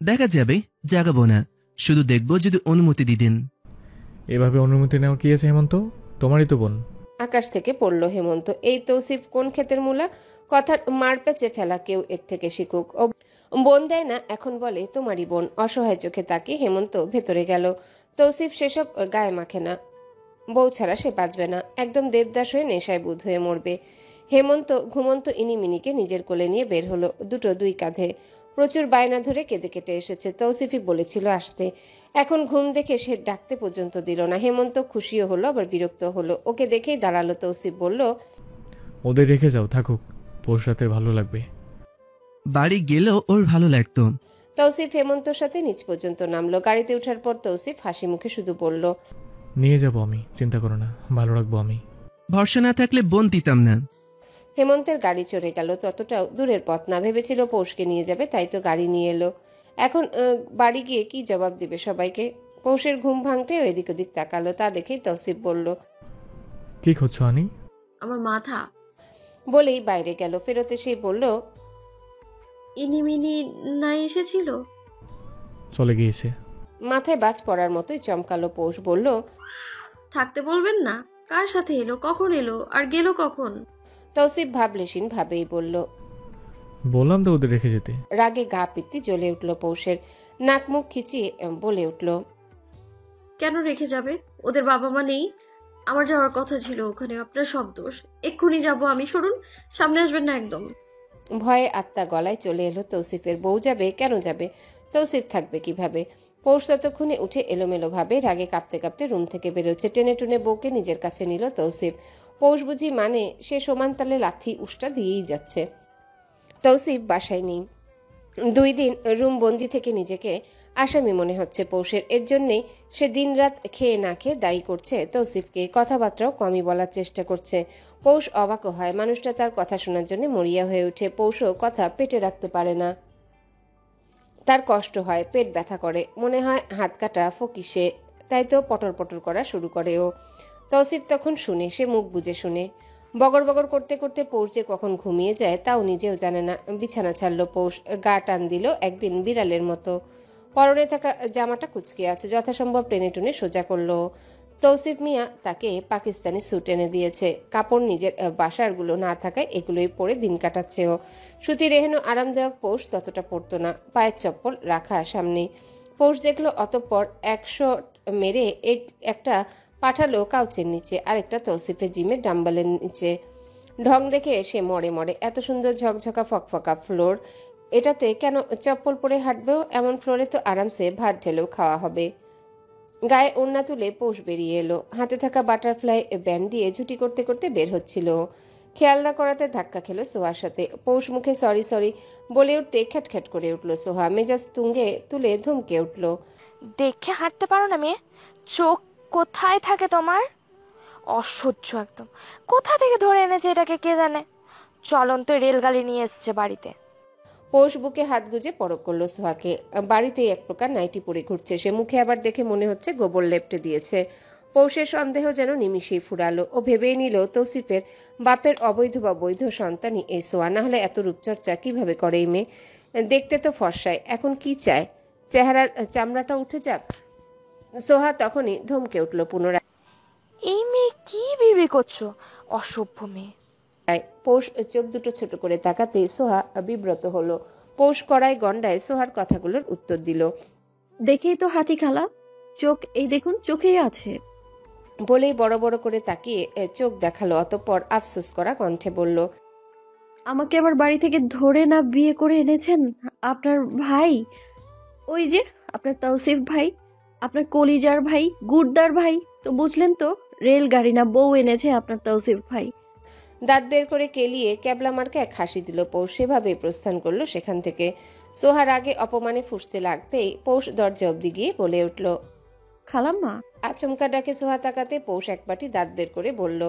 দেখা যাবে, জাগাবো না, শুধু দেখবো যদি অনুমতি দিতেন। এভাবে অনুমতি নেওয়ার কি আছে হেমন্ত? তোমারই তো বোন। আকাশ থেকে পড়ল হেমন্ত। এই তৌসিফ কোন ক্ষেতের মূলা? কথার মার পেঁচে ফেলা কেউ এর থেকে শিখুক। ও বোন দেয় না, এখন বলে তোমারই বোন। অসহায় চোখে তাকে হেমন্ত ভেতরে গেল। তৌসিফ সেসব গায়ে মাখে না। বউ ছাড়া সে বাঁচবে না, একদম দেবদাস হয়ে নেশায় বুধ হয়ে মরবে। হেমন্ত ঘুমন্ত ইনিমিনিকে নিজের কোলে নিয়ে বের হলো, দুই কাঁধে। প্রচুর বায়না ধরে কেঁদে কেটে এসেছে। তৌসিফই বলেছিল আসতে, এখন ঘুম দেখে সে ডাকতে পর্যন্ত দিল না। হেমন্ত খুশিও হলো আবার বিরক্ত হলো। ওকে দেখেই দাঁড়ালো। তৌসিফ বলল, ওদের রেখে যাও, থাকুক, পৌষ রাতে ভালো লাগবে। বাড়ি গেলেও ওর ভালো লাগতো। তৌসিফ হেমন্তর সাথে নিচ পর্যন্ত নামলো। গাড়িতে ওঠার পর তৌসিফ হাসি মুখে শুধু বলল, নিয়ে যাব আমি, চিন্তা করো না, ভালো রাখবো আমি। ভরসা না থাকলে বোন দিতাম না। হেমন্তের গাড়ি চড়ে গেল। ততটাও দূরের পথ না, ভেবেছিল পৌষকে নিয়ে যাবে, তাই তো গাড়ি নিয়ে এলো। এখন বাড়ি গিয়ে কি জবাব দিবে সবাইকে? পৌষের ঘুম ভাঙতে এদিক ওদিক তাকালো। তা দেখেই তৌসিফ বলল, কি খুঁজছো আনি? আমার মাথা। বলেই বাইরে গেল। ফেরতে সেই বলল, ইনিমিনি নাই এসেছিল? চলে গিয়েছে। মাথায় বাজ পড়ার মতোই চমকালো। পৌষ বলল, থাকতে বলবেন না? কার সাথে এলো, কখন এলো, আর গেল কখন? তৌসিফ ভাবলেশীন ভাবেই বলল। বললাম তো ওদের রেখে যেতে। রাগে গা পিত্তি জ্বলে উঠল পৌষের। নাক মুখ খিচিয়ে বলে উঠল, কেন রেখে যাবে? ওদের বাবা মা নেই? আমার যাওয়ার কথা ছিল ওখানে, আপনার সব দোষ। এক্ষুনি যাব আমি, সরুন, সামনে আসবেন না একদম। ভয়ে আত্মা গলায় চলে এলো তৌসিফের। বউ যাবে, কেন যাবে? তৌসিফ থাকবে কিভাবে? পৌষ ততক্ষণে উঠে এলোমেলো ভাবে রাগে কাঁপতে কাঁপতে রুম থেকে বেরোচ্ছে। টেনে টুনে বউকে নিজের কাছে নিল তৌসিফ। পৌষ বুঝি মানে সে সমান তালে লাথি উষ্টা দিয়েই যাচ্ছে। তৌসিফ বাসায় নেই। 2 দিন রুম বন্দি থেকে নিজেকে আসামি মনে হচ্ছে পৌষের। এর জন্যেই সে দিনরাত খেয়ে না খেয়ে দায়ী করছে তৌসিফকে। কথাবার্তাও কমই বলার চেষ্টা করছে। পৌষ অবাকও হয়। মানুষটা তার কথা শোনার জন্য মরিয়া হয়ে ওঠে। পৌষও কথা পেটে রাখতে পারে না। তার কষ্ট হয়, পেট ব্যথা করে, মনে হয় হাত কাটা ফকিসে। তাই তো পটর পটর করা শুরু করে ও। তৌসিফ তখন শুনে, সে মুখ বুজে শুনে। বগর বগর করতে করতে পৌষ যে কখন ঘুমিয়ে যায় তাও নিজেও জানে না। বিছানা ছাড়ল পৌষ, গা টান দিল একদিন বিড়ালের মতো। পরনে থাকা জামাটা কুচকে আছে, যথাসম্ভব টেনে টুনে সোজা করলো। তৌসিফ মিয়া তাকে পাকিস্তানি স্যুট এনে দিয়েছে। কাপড় নিজের বাসারগুলো না থাকায় এগুলোই পরে দিন কাটাচ্ছে ও। সুতির এহেন আরামদায়ক পৌষ ততটা পরতো না। পায়ের চপ্পল রাখা সামনেই। পৌষ দেখলো, অতঃপর 100 মেরে একটা পাঠালো কাউচের নিচে, আরেকটা তৌসিফের জিমের ডাম্বালের নিচে। ঢং দেখে সে মরে মরে। এত সুন্দর ঝকঝকা ফকফকা ফ্লোর, এটাতে কেন চপ্পল পরে হাঁটবেও? এমন ফ্লোরে তো আরামসে ভাত ঢেলেও খাওয়া হবে। গায়ে ওড়না তুলে পৌষ বেরিয়ে এলো। হাতে থাকা বাটারফ্লাই ব্যান্ড দিয়ে ঝুটি করতে করতে বের হচ্ছিল। খেয়াল না করাতে ধাক্কা খেলো সোহার সাথে। পৌষ মুখে সরি সরি বলে উঠতে খ্যাটখ্যাট করে উঠল সোহা। মেজাজ তুলে ধমকে উঠল, দেখে হাঁটতে পারো না মেয়ে? চোখ কোথায় থাকে তোমার? অসহ্য একদম। কোথা থেকে ধরে এনেছে এটাকে কে জানে। চলন্ত রেলগাড়ি নিয়ে এসছে বাড়িতে। পৌষ বুকে হাত গুজে পরক করলো সোহাকে। বাড়িতেই এক প্রকার নাইটি পরে ঘুরছে সে। মুখে আবার দেখে মনে হচ্ছে গোবর লেপটে দিয়েছে। পৌষের সন্দেহ যেন নিমিষেই ফুরালো। ও ভেবেই নিল তৌসিফের বাপের অবৈধ বা বৈধ সন্তানই এই সোয়া। না হলে এত রূপচর্চা কিভাবে করে এই মেয়ে? দেখতে তো ফর্সায়, এখন কি চায়? চেহারার চামড়াটা উঠে যাক। সোহা তখনই ধমকে উঠল পুনরায়। এই মেয়ে কি বিড়বিড় করছো? অসভ্য মেয়ে। পৌষ চোখ দুটো ছোট করে তাকাতে সোহা বিব্রত হলো। পৌষ কড়াই গন্ডায় সোহার কথাগুলোর উত্তর দিল। দেখেই তো হাঁটি খালা, চোখ এই দেখুন, চোখেই আছে। বলেই বড় বড় করে তাকিয়ে চোখ দেখালো। অতঃপর আফসোস করা কণ্ঠে বলল, আমাকে আবার বাড়ি থেকে ধরে না বিয়ে করে এনেছেন আপনার ভাই, ওই যে আপনার তৌসিফ ভাই, আপনার কলিজার ভাই, গুড্ডার ভাই। তো বুঝলেন তো, রেলগাড়ি না বউ এনেছে আপনার তৌসিফ ভাই। দাঁত বের করে কেলিয়ে ক্যাবলা মার্কে এক হাসি দিল পৌষ। সেভাবে প্রস্থান করলো সেখান থেকে। সোহার আগে অপমানে ফুঁসতে লাগতেই পৌষ দরজা অব্দি গিয়ে বলে উঠল, খালাম্মা। আচমকা ডাকে সোহা তাকাতে পৌষ এক পাটি দাঁত বের করে বলল,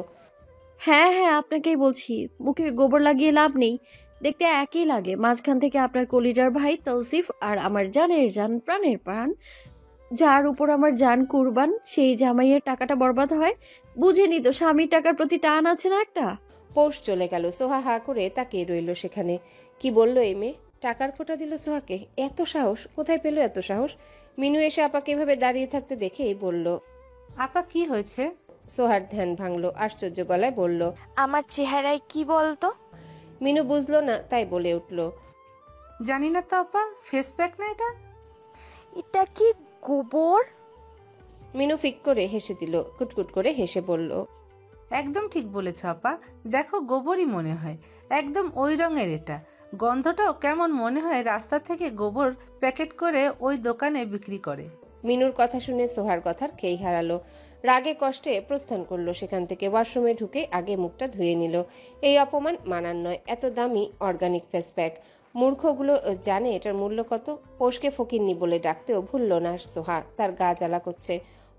হ্যাঁ হ্যাঁ, আপনাকেই বলছি। মুখে গোবর লাগিয়ে লাভ নেই, দেখতে একই লাগে। মাঝখান থেকে আপনার কলিজার ভাই তৌসিফ, আর আমার জানের জান, প্রাণের প্রাণ, যার উপর আমার জান কুরবান, সেই জামাইয়ের টাকাটা বরবাদ হয়। বুঝেনি তো, স্বামীর টাকার প্রতি টান আছে না একটা। পৌষ চলে গেল। সোহা হা করে তাকিয়ে রইল সেখানে। কি বলল এই মেয়ে? টাকার খোঁটা দিল সোহাকে? এত সাহস কোথায় পেল এত সাহস? মিনু এসে আপাকে এভাবে দাঁড়িয়ে থাকতে দেখেই বলল। আপা কি হয়েছে? সোহার ধ্যান ভাঙলো, আশ্চর্য গলায় বলল। আমার চেহারায় কি বলতো? মিনু বুঝলো না, তাই বলে উঠল। জানি না তো আপা, ফেস প্যাক না এটা? এটা কি গোবর? মিনু ফিক করে হেসে দিল, কুটকুট করে হেসে বলল। একদম ঠিক বলেছ আপা, দেখো গোবরই মনে হয়, একদম ওই রঙের এটা। গন্ধটাও কেমন মনে হয় রাস্তা থেকে গোবর প্যাকেট করে ওই দোকানে বিক্রি করে। মিনুর কথা শুনে সোহার কথার খেই হারালো। রাগে কষ্টে প্রস্থান করলো সেখান থেকে। ওয়াশরুমে ঢুকে আগে মুখটা ধুয়ে নিল। এই অপমান মানার নয়। এত দামি অর্গানিক ফেস প্যাক। মূর্খগুলো জানে এটার মূল্য কত। পৌষকে ফকিন্নি বলে ডাকতেও ভুলল না সোহা। তার গা জ্বালা করছে।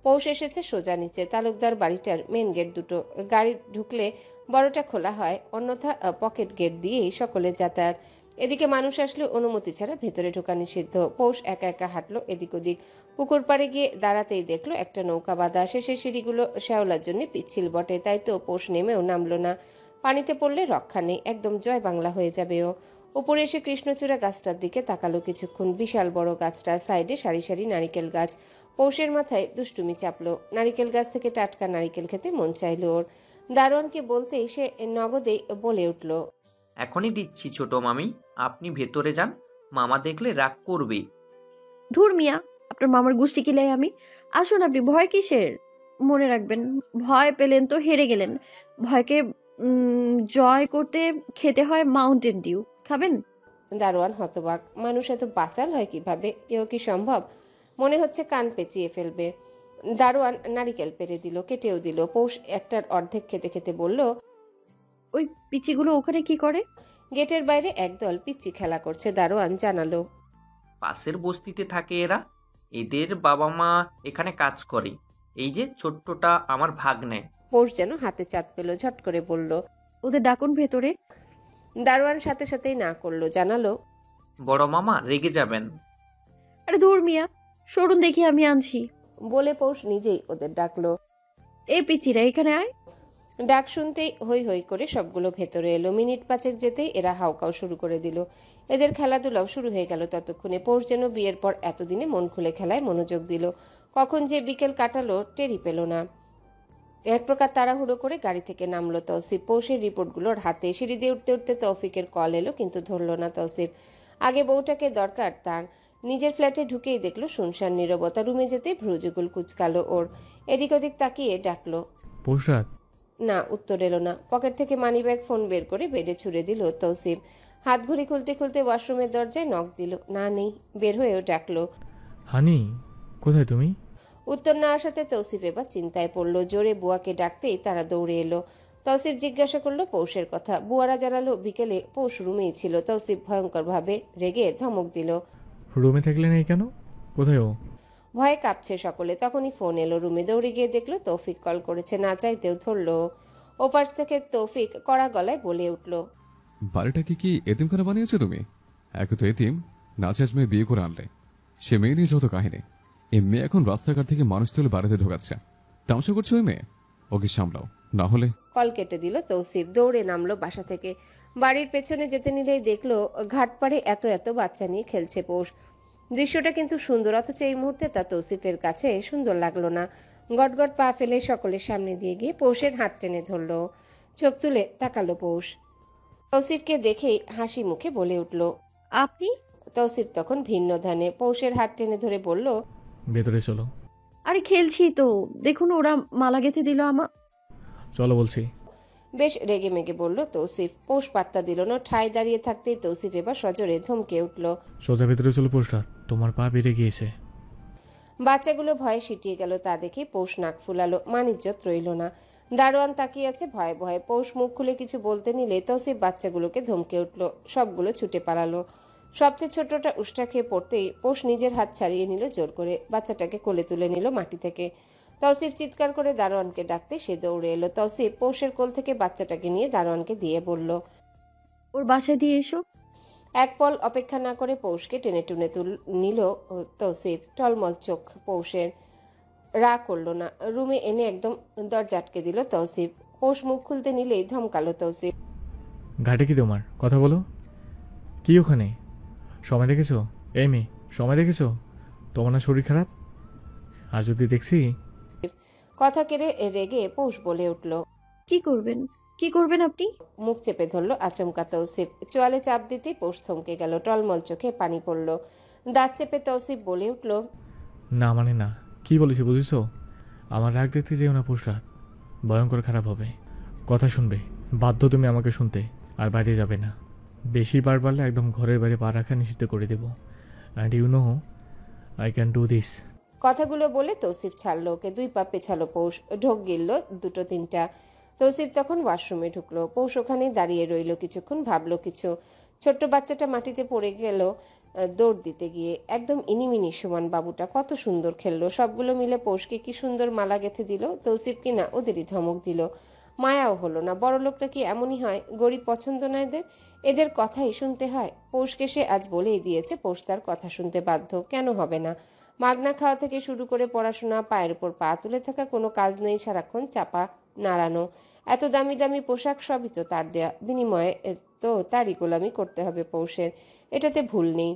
পৌষ এসেছে সোজা নিচে। তালুকদার বাড়িটার মেন গেট দুটো। গাড়ি ঢুকলে বড়টা খোলা হয়, অন্যথা পকেট গেট দিয়েই সকলে যাতায়াত। এদিকে মানুষ আসলে অনুমতি ছাড়া ভেতরে ঢোকা নিষিদ্ধ। পৌষ একা একা হাঁটলো এদিক ওদিক। পুকুর পাড়ে গিয়ে দাঁড়াতেই দেখলো একটা নৌকা বাঁধা। শেষের সিঁড়িগুলো শ্যাওলার জন্য পিচ্ছিল বটে, তাই তো পৌষ নেমেও নামলো না। পানিতে পড়লে রক্ষা নেই, একদম জয় বাংলা হয়ে যাবে ও। উপরে এসে কৃষ্ণচূড়া গাছটার দিকে তাকালো কিছুক্ষণ। বিশাল বড় গাছটা, সাইডে সারি সারি নারিকেল গাছ। পৌষের মাথায় দুষ্টুমি চাপলো। নারিকেল গাছ থেকে টাটকা নারিকেল খেতে মন চাইলো ওর। দারোয়ানকে বলতেই সে নগদেই বলে উঠল। এখনই দিচ্ছি ছোট মামি, আপনি ভেতরে যান, মামা দেখলে রাগ করবে। ধুর মিয়া, আপনার মামার গুষ্টি কিলাই আমি। আসুন, আপনি ভয় কিসের? মনে রাখবেন, ভয় পেলেন তো হেরে গেলেন। ভয়কে জয় করতে খেতে হয় মাউন্টেন ডিউ। খাবেন? দারোয়ান হতবাক। মানুষ এত বাচাল হয় কিভাবে? এও কি সম্ভব? মনে হচ্ছে কান পেঁচিয়ে ফেলবে। দারোয়ান নারিকেল পেরে দিল, কেটেও দিল। পৌষ একটার অর্ধেক খেতে খেতে বলল। ওই পিচিগুলো ওখানে কি করে? গেটের বাইরে একদল পিচ্চি খেলা করছে। দারোয়ান জানালো। পাশের বস্তিতে থাকে এরা, এদের বাবা মা এখানে কাজ করে। এই যে ছোট্টটা আমার ভাগ্নে। পৌষ যেন হাতে চাঁদ পেল, ঝট করে বলল। ওদের ডাকুন ভেতরে। দারোয়ান সাথে সাথেই না করলো, জানালো। বড় মামা রেগে যাবেন। আরে ধুর মিয়া, সরুন দেখি আমি আনছি। বলে পৌষ নিজেই ওদের ডাকলো। এই পিচিরা এখানে আয়। ডাক শুনতেই হই হই করে সবগুলো ভেতরে এলো। মিনিট পাঁচেক যেতেই এরা হাউকাও শুরু করে দিল। এদের খেলাধুলাও শুরু হয়ে গেল ততক্ষণে। পৌষ যেন বিয়ের পর এতদিনে মন খুলে খেলায় মনোযোগ দিল। কখন যে বিকেল কাটালো টেরই পেল না। এক প্রকার তাড়াহুড়ো করে গাড়ি থেকে নামলো তৌসিফ। পৌষের রিপোর্টগুলোর হাতে। সিঁড়ি দিয়ে উঠতে উঠতে তৌফিকের কল এলো, কিন্তু ধরল না তৌসিফ। আগে বউটাকে দরকার তার। নিজের ফ্ল্যাটে ঢুকেই দেখলো শুনশান নীরবতা। রুমে যেতেই ভ্রুযুগল কুচকালো ওর। এদিক ওদিক তাকিয়ে ডাকলো। পৌষরাত, না, উত্তর এলো না। পকেট থেকে মানিব্যাগ ফোন বের করে বেডে ছুড়ে দিল তৌসিফ। হাত ঘড়ি খুলতে খুলতে ওয়াশরুমের দরজায় নক দিল। না, নেই। বের হয়েও ডাকলো। হানি কোথায় তুমি? উত্তর না আসাতে তৌসিফ এবার চিন্তায় পড়লো। জোরে বুয়াকে ডাকতেই তারা দৌড়ে এলো। তৌসিফ জিজ্ঞাসা করলো পৌষের কথা। বুয়ারা জানালো বিকেলে পৌষ রুমেই ছিল। তৌসিফ ভয়ঙ্কর ভাবে রেগে ধমক দিল। রুমে থাকলে নেই কেন? কোথায় ও? ভয়ে কাঁপছে সকলে। তখনই ফোন এলো রুমে। দৌড়ে গিয়ে দেখলো তৌফিক কল করেছে। না চাইতেও ধরলো। ওপাশ থেকে তৌফিক কড়া গলায় বলে উঠল। বাড়িটাকে কি এতিমখানা বানিয়েছে তুমি? একে তো এতিম, নাচাজ মেয়ে বিয়ে করে আনলে। সে মেয়ে নিয়ে যত কাহিনী। এই মেয়ে এখন রাস্তাঘাট থেকে মানুষ তুলে বাড়িতে ঢোকাচ্ছে। তামসা করছে ওই মেয়ে। ওকে সামলাও, না হলে। কল কেটে দিল তৌসিফ। দৌড়ে নামলো বাসা থেকে। বাড়ির পেছনে যেতে নিলেই দেখলো ঘাট পাড়ে এত এত বাচ্চা নিয়ে খেলছে পৌষ। দৃশ্যটা কিন্তু সুন্দর, অথচ এই মুহূর্তে তা তৌসিফের কাছে সুন্দর লাগলো না। গটগট পা ফেলে সকলের সামনে দিয়ে গিয়ে পৌষের হাত টেনে ধরলো। চোখ তুলে তাকালো পৌষ। তৌসিফকে দেখেই হাসি মুখে বলে উঠল। আপনি? তৌসিফ তখন ভিন্ন ধ্যানে। পৌষের হাত টেনে ধরে বলল। ভেতরে চলো। আরে খেলছি তো, দেখুন ওরা মালা গেঁথে দিল চলো বলছি। বেশ রেগে মেগে বলল তৌসিফ। পৌষ পাত্তা দিল না। ঠায় দাঁড়িয়ে থাকতেই তৌসিফ এবার সজোরে ধমকে উঠল। সোজা ভেতরে চলো পৌষরাত, তোমার পা বেড়ে গিয়েছে। বাচ্চাগুলো ভয়ে সিটিয়ে গেল। তা দেখে পৌষ নাক ফুলালো। মানিজ্জত রইল না। দারোয়ান তাকিয়ে আছে ভয়ে ভয়ে। পৌষ মুখ খুলে কিছু বলতে নিলে তৌসিফ বাচ্চাগুলোকে ধমকে উঠল। সবগুলো ছুটে পালালো। সবচেয়ে ছোটটা উষ্টা খেয়ে পড়তেই পৌষ নিজের হাত ছাড়িয়ে নিল জোর করে। বাচ্চাটাকে কোলে তুলে নিল মাটি থেকে। তৌসিফ চিৎকার করে দারোয়ানকে ডাকতে সে দৌড়ে এলো। তৌসিফ পৌষের কোল থেকে বাচ্চাটাকে নিয়ে দারোয়ানকে দিয়ে বলল। ওর বাসায় দিয়ে এসো। এক পল অপেক্ষা না করে পৌষকে টেনে টুনে নিল তৌসিফ। টলমল চোখ পৌষের। রাগ করলো না। রুমে এনে একদম দরজা আটকে দিল তৌসিফ। পৌষ মুখ খুলতে নিলেই ধমকালো তৌসিফ। ঘাটে কি তোমার? কথা বলো। কি ওখানে? সময় দেখেছো? এই মেয়ে, সময় দেখেছো? তোমার না শরীর খারাপ? আর যদি দেখছি। কথা কেড়ে রেগে পৌষ বলে উঠল। কি করবেন? কি করবেন আপনি? মুখ চেপে ধরল আচমকা তৌসিফ। চোয়ালে চাপ দিতেই পৌষ থমকে গেল, টলমল চোখে পানি পড়ল। দাঁত চেপে তৌসিফ বলে উঠল। না মানে না, কি বলেছি বুঝেছো? আমার রাগ দেখতে যেও না পুষরাত, ভয়ঙ্কর খারাপ হবে। কথা শুনবে, বাধ্য তুমি আমাকে শুনতে, আর বাইরে যাবে না। বেশি বার পারলে একদম ঘরের বাইরে পা রাখা নিষিদ্ধ করে দেব। And you know I can do this. কথাগুলো বলে তৌসিফ ছাড়লো ওকে, 2 পা পেছালো পৌষ, ঢোক গিলল 2-3টা। তৌসিফ তখন ওয়াশরুমে ঢুকলো। পৌষ ওখানে দাঁড়িয়ে রইল, কিছুক্ষণ ভাবলো কিছু। ছোট্ট বাচ্চাটা মাটিতে পড়ে গেল দৌড় দিতে গিয়ে। একদম ইনিমিনি সমান বাবুটা কত সুন্দর খেললো। সবগুলো মিলে পৌষকে কি সুন্দর মালা গেঁথে দিল। তৌসিফ কিনা ওদেরই ধমক দিল। মায়াও হলো না। বড় লোকটা কি এমনই হয়? গরিব পছন্দ না এদের, এদের কথাই শুনতে হয়। পৌষকে সে আজ বলেই দিয়েছে পৌষ তার কথা শুনতে বাধ্য। কেন হবে না? মাগনা খাওয়া থেকে শুরু করে পড়াশোনা, পায়ের উপর পা তুলে থাকা, কোনো কাজ নেই, সারাক্ষণ চাপা নাড়ানো। এত দামি দামি পোশাক সবই তো তার দেয়া, বিনিময়ে তো তারই গোলামি করতে হবে পৌষের। এটাতে ভুল নেই।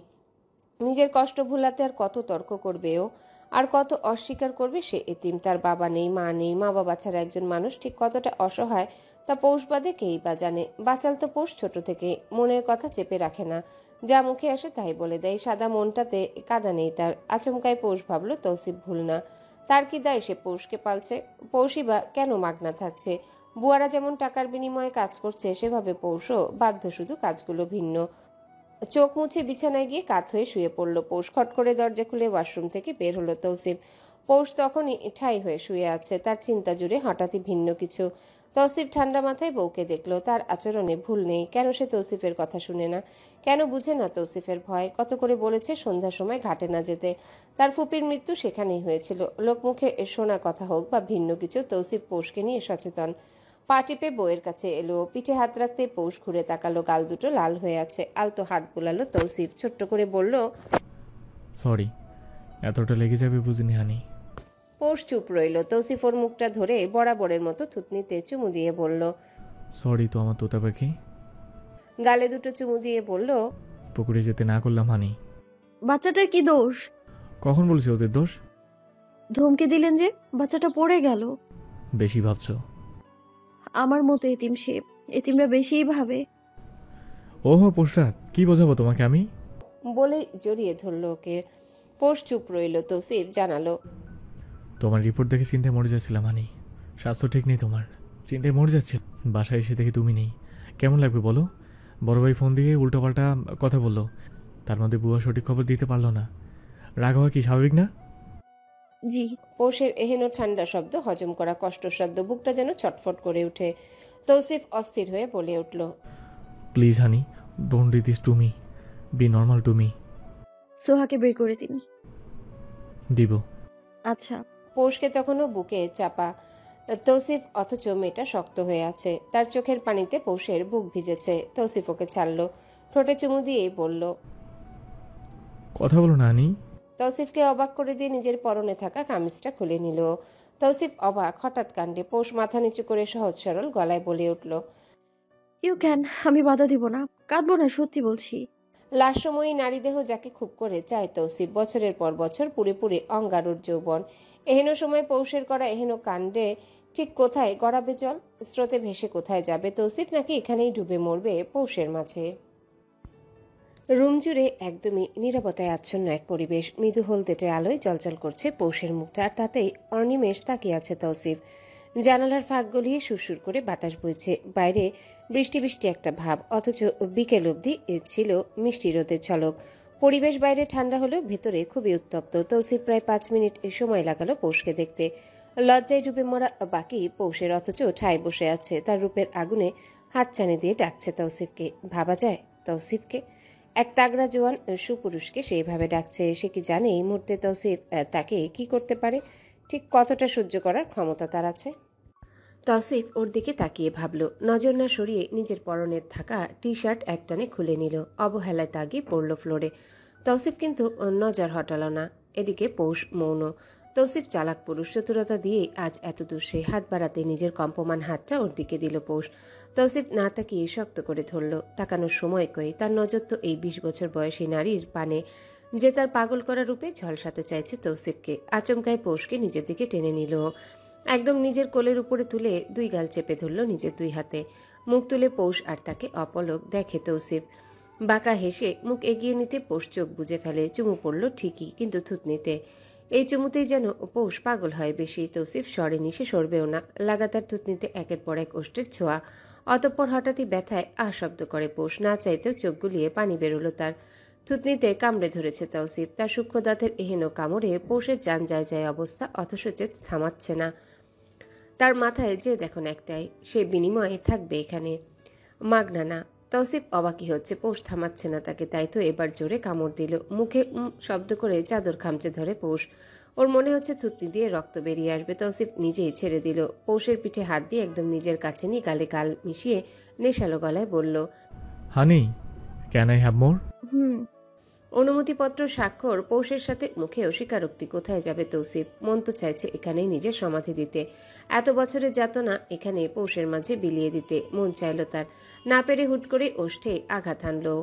নিজের কষ্ট ভুলাতে আর কত তর্ক করবে ও, আর কত অস্বীকার করবে সে এতিম। তার বাবা নেই, মা নেই। মা বাবা ছাড়া একজন মানুষ ঠিক কতটা অসহায় তা পৌষ বাদে কেই বা জানে। বাচাল তো পৌষ ছোট থেকে মনের কথা চেপে রাখে না, যা মুখে আসে তাই বলে দেয়। সাদা মনটাতে কাদা নেই তার। আচমকাই পৌষ ভাবলো তৌসিফ ভুল না। তার কি দায় সে পৌষকে পালছে? পৌষই বা কেন মাগনা থাকছে? বুয়ারা যেমন টাকার বিনিময়ে কাজ করছে, সেভাবে পৌষও বাধ্য, শুধু কাজগুলো ভিন্ন। চোখ মুছে বিছানায় গিয়ে কাত হয়ে শুয়ে পড়ল পৌষ। খট করে দরজা খুলে ওয়াশরুম থেকে বের হলো তৌসিফ। পৌষ তখনই ঠাই হয়ে শুয়ে আছে, তার চিন্তা জুড়ে হঠাৎই ভিন্ন কিছু। তৌসিফ ঠান্ডা মাথায় বউকে দেখলো। তার আচরণে ভুল নেই। কেন সে তৌসিফের কথা শুনে না? কেন বুঝে না তৌসিফের ভয়? কত করে বলেছে সন্ধ্যার সময় ঘাটে না যেতে। তার ফুপির মৃত্যু সেখানেই হয়েছিল। লোকমুখে শোনা কথা হোক বা ভিন্ন কিছু, তৌসিফ পৌষকে নিয়ে সচেতন। পা টিপে বউয়ের কাছে এলো, পিঠে হাত রাখতে পৌষ ঘুরে তাকালো। গাল দুটো লাল হয়ে আছে। আলতো হাত বোলালো তৌসিফ, ছোট্ট করে বলল। সরি, এতটা লেগে যাবে বুঝিনি হানি। পৌষ চুপ রইল। তৌসিফ ওর মুখটা ধরে বরাবরের মতো থুতনিতে চুমু দিয়ে বলল। সরি তো আমার তোতা পাখি। গালে দুটো চুমু দিয়ে বলল। পুকুরে যেতে না করলাম হানি। বাচ্চাটার কি দোষ? কখন বলছি ওদের দোষ? ধমকে দিলেন যে, বাচ্চাটা পড়ে গেল। বেশি ভাবছো। আমার মতো এতিম সে, এতিমরা বেশিই ভাবে। ওহো পুষরাত, কি বোঝাবো তোমাকে আমি? বলে জড়িয়ে ধরল ওকে। পৌষ চুপ রইল। তৌসিফ জানালো। তোমার রিপোর্ট দেখে চিন্তায় মরে যাচ্ছিলাম হানি। স্বাস্থ্য ঠিক নেই তোমার, চিন্তায় মরে যাচ্ছে। বাসায় এসে দেখি তুমি নেই, কেমন লাগবে বলো? বড় ভাই ফোন দিয়ে উল্টোপাল্টা কথা বললো, তার মধ্যে বুয়া সঠিক খবর দিতে পারলো না। রাগ হওয়া কি স্বাভাবিক না? জি। পৌষের এহেন ঠান্ডা শব্দ হজম করা কষ্টসাধ্য, বুকটা যেন ছটফট করে উঠে। তৌসিফ অস্থির হয়ে বলে উঠল। Please honey, don't do this to me, be normal to me. সোহাকে বের করে দিন। দিব। আচ্ছা। পৌষকে তখনও বুকে চাপা তৌসিফ, অথচ মেয়েটা শক্ত হয়ে আছে। তার চোখের পানিতে পৌষের বুক ভিজেছে। তৌসিফ ওকে ছাড়লো, ঠোঁটে চুমু দিয়েই বলল। কথা বলো না হানি। তৌসিফকে অবাক করে দিয়ে নিজের পরনে থাকা কামিজটা খুলে নিল। তৌসিফ অবাক হঠাৎ কাণ্ডে। পৌষ মাথা নিচু করে সহজ সরল গলায় বলে উঠল। ইউ ক্যান, আমি বাধা দিব না, কাঁদবো না, সত্যি বলছি। লাশময়ী নারীদেহ যাকে খুব করে চায় তৌসিফ, বছরের পর বছর পুরে পুরে অঙ্গারুর যৌবন। এহেন সময় পৌষের করা এহেন কাণ্ডে ঠিক কোথায় গড়াবে জল? স্রোতে ভেসে কোথায় যাবে তৌসিফ? নাকি এখানেই ডুবে মরবে পৌষের মাঝে? রুম জুড়ে একদমই নীরবতায় আচ্ছন্ন এক পরিবেশ। মৃদু হলদেটে আলোয় জলজল করছে পৌষের মুখটা, আর তাতেই অনিমেষ তাকিয়ে আছে তৌসিফ। জানালার ফাঁক গলিয়ে সুরসুর করে বাতাস বইছে। বাইরে বৃষ্টি বৃষ্টি একটা ভাব, অথচ বিকেল অবধি ছিল মিষ্টি রোদের ঝলক। পরিবেশ বাইরে ঠান্ডা হলেও ভেতরে খুবই উত্তপ্ত। তৌসিফ প্রায় 5 মিনিট সময় লাগালো পৌষকে দেখতে। লজ্জায় ডুবে মরা বাকি পৌষের, অথচ ঠায় বসে আছে। তার রূপের আগুনে হাতছানি দিয়ে ডাকছে তৌসিফকে। ভাবা যায় তৌসিফকে? এক তাগড়া জোয়ান সুপুরুষকে সেইভাবে ডাকছে। সে কি জানে এই মুহূর্তে তৌসিফ তাকে কি করতে পারে? ঠিক কতটা সহ্য করার ক্ষমতা তার আছে? তৌসিফ ওর দিকে তাকিয়ে ভাবল। নজর না সরিয়ে নিজের পরনের থাকা টি শার্ট একটানে খুলে নিল। অবহেলায় তাগিয়ে পড়ল ফ্লোরে। তৌসিফ কিন্তু নজর হটাল না। এদিকে পৌষ মৌন। তৌসিফ চালাক পুরুষ, চতুরতা দিয়ে আজ এতদূর সে হাত বাড়াতে নিজের কম্পমান হাতটা ওর দিকে দিল পৌষ। তৌসিফ না তাকিয়ে শক্ত করে ধরল। তাকানোর সময় কই, তার নজর তো এই 20 বছর বয়সী নারীর পানে, যে তার পাগল করা রূপে ঝলসাতে চাইছে তৌসিফকে। আচমকায় পৌষকে নিজের দিকে টেনে নিল, একদম নিজের কোলের উপরে তুলে 2 গাল চেপে ধরল নিজের 2 হাতে। মুখ তুলে পৌষ আর তাকে অপলক দেখে তৌসিফ। বাঁকা হেসে মুখ এগিয়ে নিতে পৌষ চোখ বুজে ফেলে। চুমু পড়ল ঠিকই, কিন্তু থুতনিতে। এই চুমুতেই যেন পৌষ পাগল হয় বেশি। তৌসিফ সরেনি, সে সরবেও না। লাগাতার থুতনিতে একের পর এক ওষ্ঠের ছোঁয়া। অতঃপর হঠাৎই ব্যথায় শব্দ করে পৌষ। না চাইতেও চোখ গুলিয়ে পানি বেরোলো তার। থুতনিতে কামড়ে ধরেছে তৌসিফ। তার সূক্ষ্ম দাঁতের এহেন কামড়ে পৌষের যান যায় যায় অবস্থা, অথচ যে থামাচ্ছে না। তার মাথায় যে দেখুন একটাই, সে বিনিময়ে থাকবে এখানে, মাগনা না। তৌসিফ অবাকই হচ্ছে, পৌষ থামাচ্ছে না তাকে। তাই তো এবার জোরে কামড় দিল। মুখে শব্দ করে চাদর খামচে ধরে পৌষ। ওর মনে হচ্ছে থুতনি দিয়ে রক্ত বেরিয়ে আসবে। তৌসিফ নিজেই ছেড়ে দিল। পৌষের পিঠে হাত দিয়ে একদম নিজের কাছে নিয়ে গালে গাল মিশিয়ে নেশালো গলায় বলল, হানি, ক্যান আই হ্যাভ মোর? হুম। অনুমতিপত্র স্বাক্ষর পৌষের সাথে মুখেও স্বীকারোক্তি। কোথায় যাবে তৌসিফ? মন তো চাইছে এখানেই নিজের সমাধি দিতে, এত বছরের যাতনা এখানে পৌষের মাঝে বিলিয়ে দিতে। মন চাইল তার, না পেরে হুট করে ওষ্ঠে আঘাত হানলো।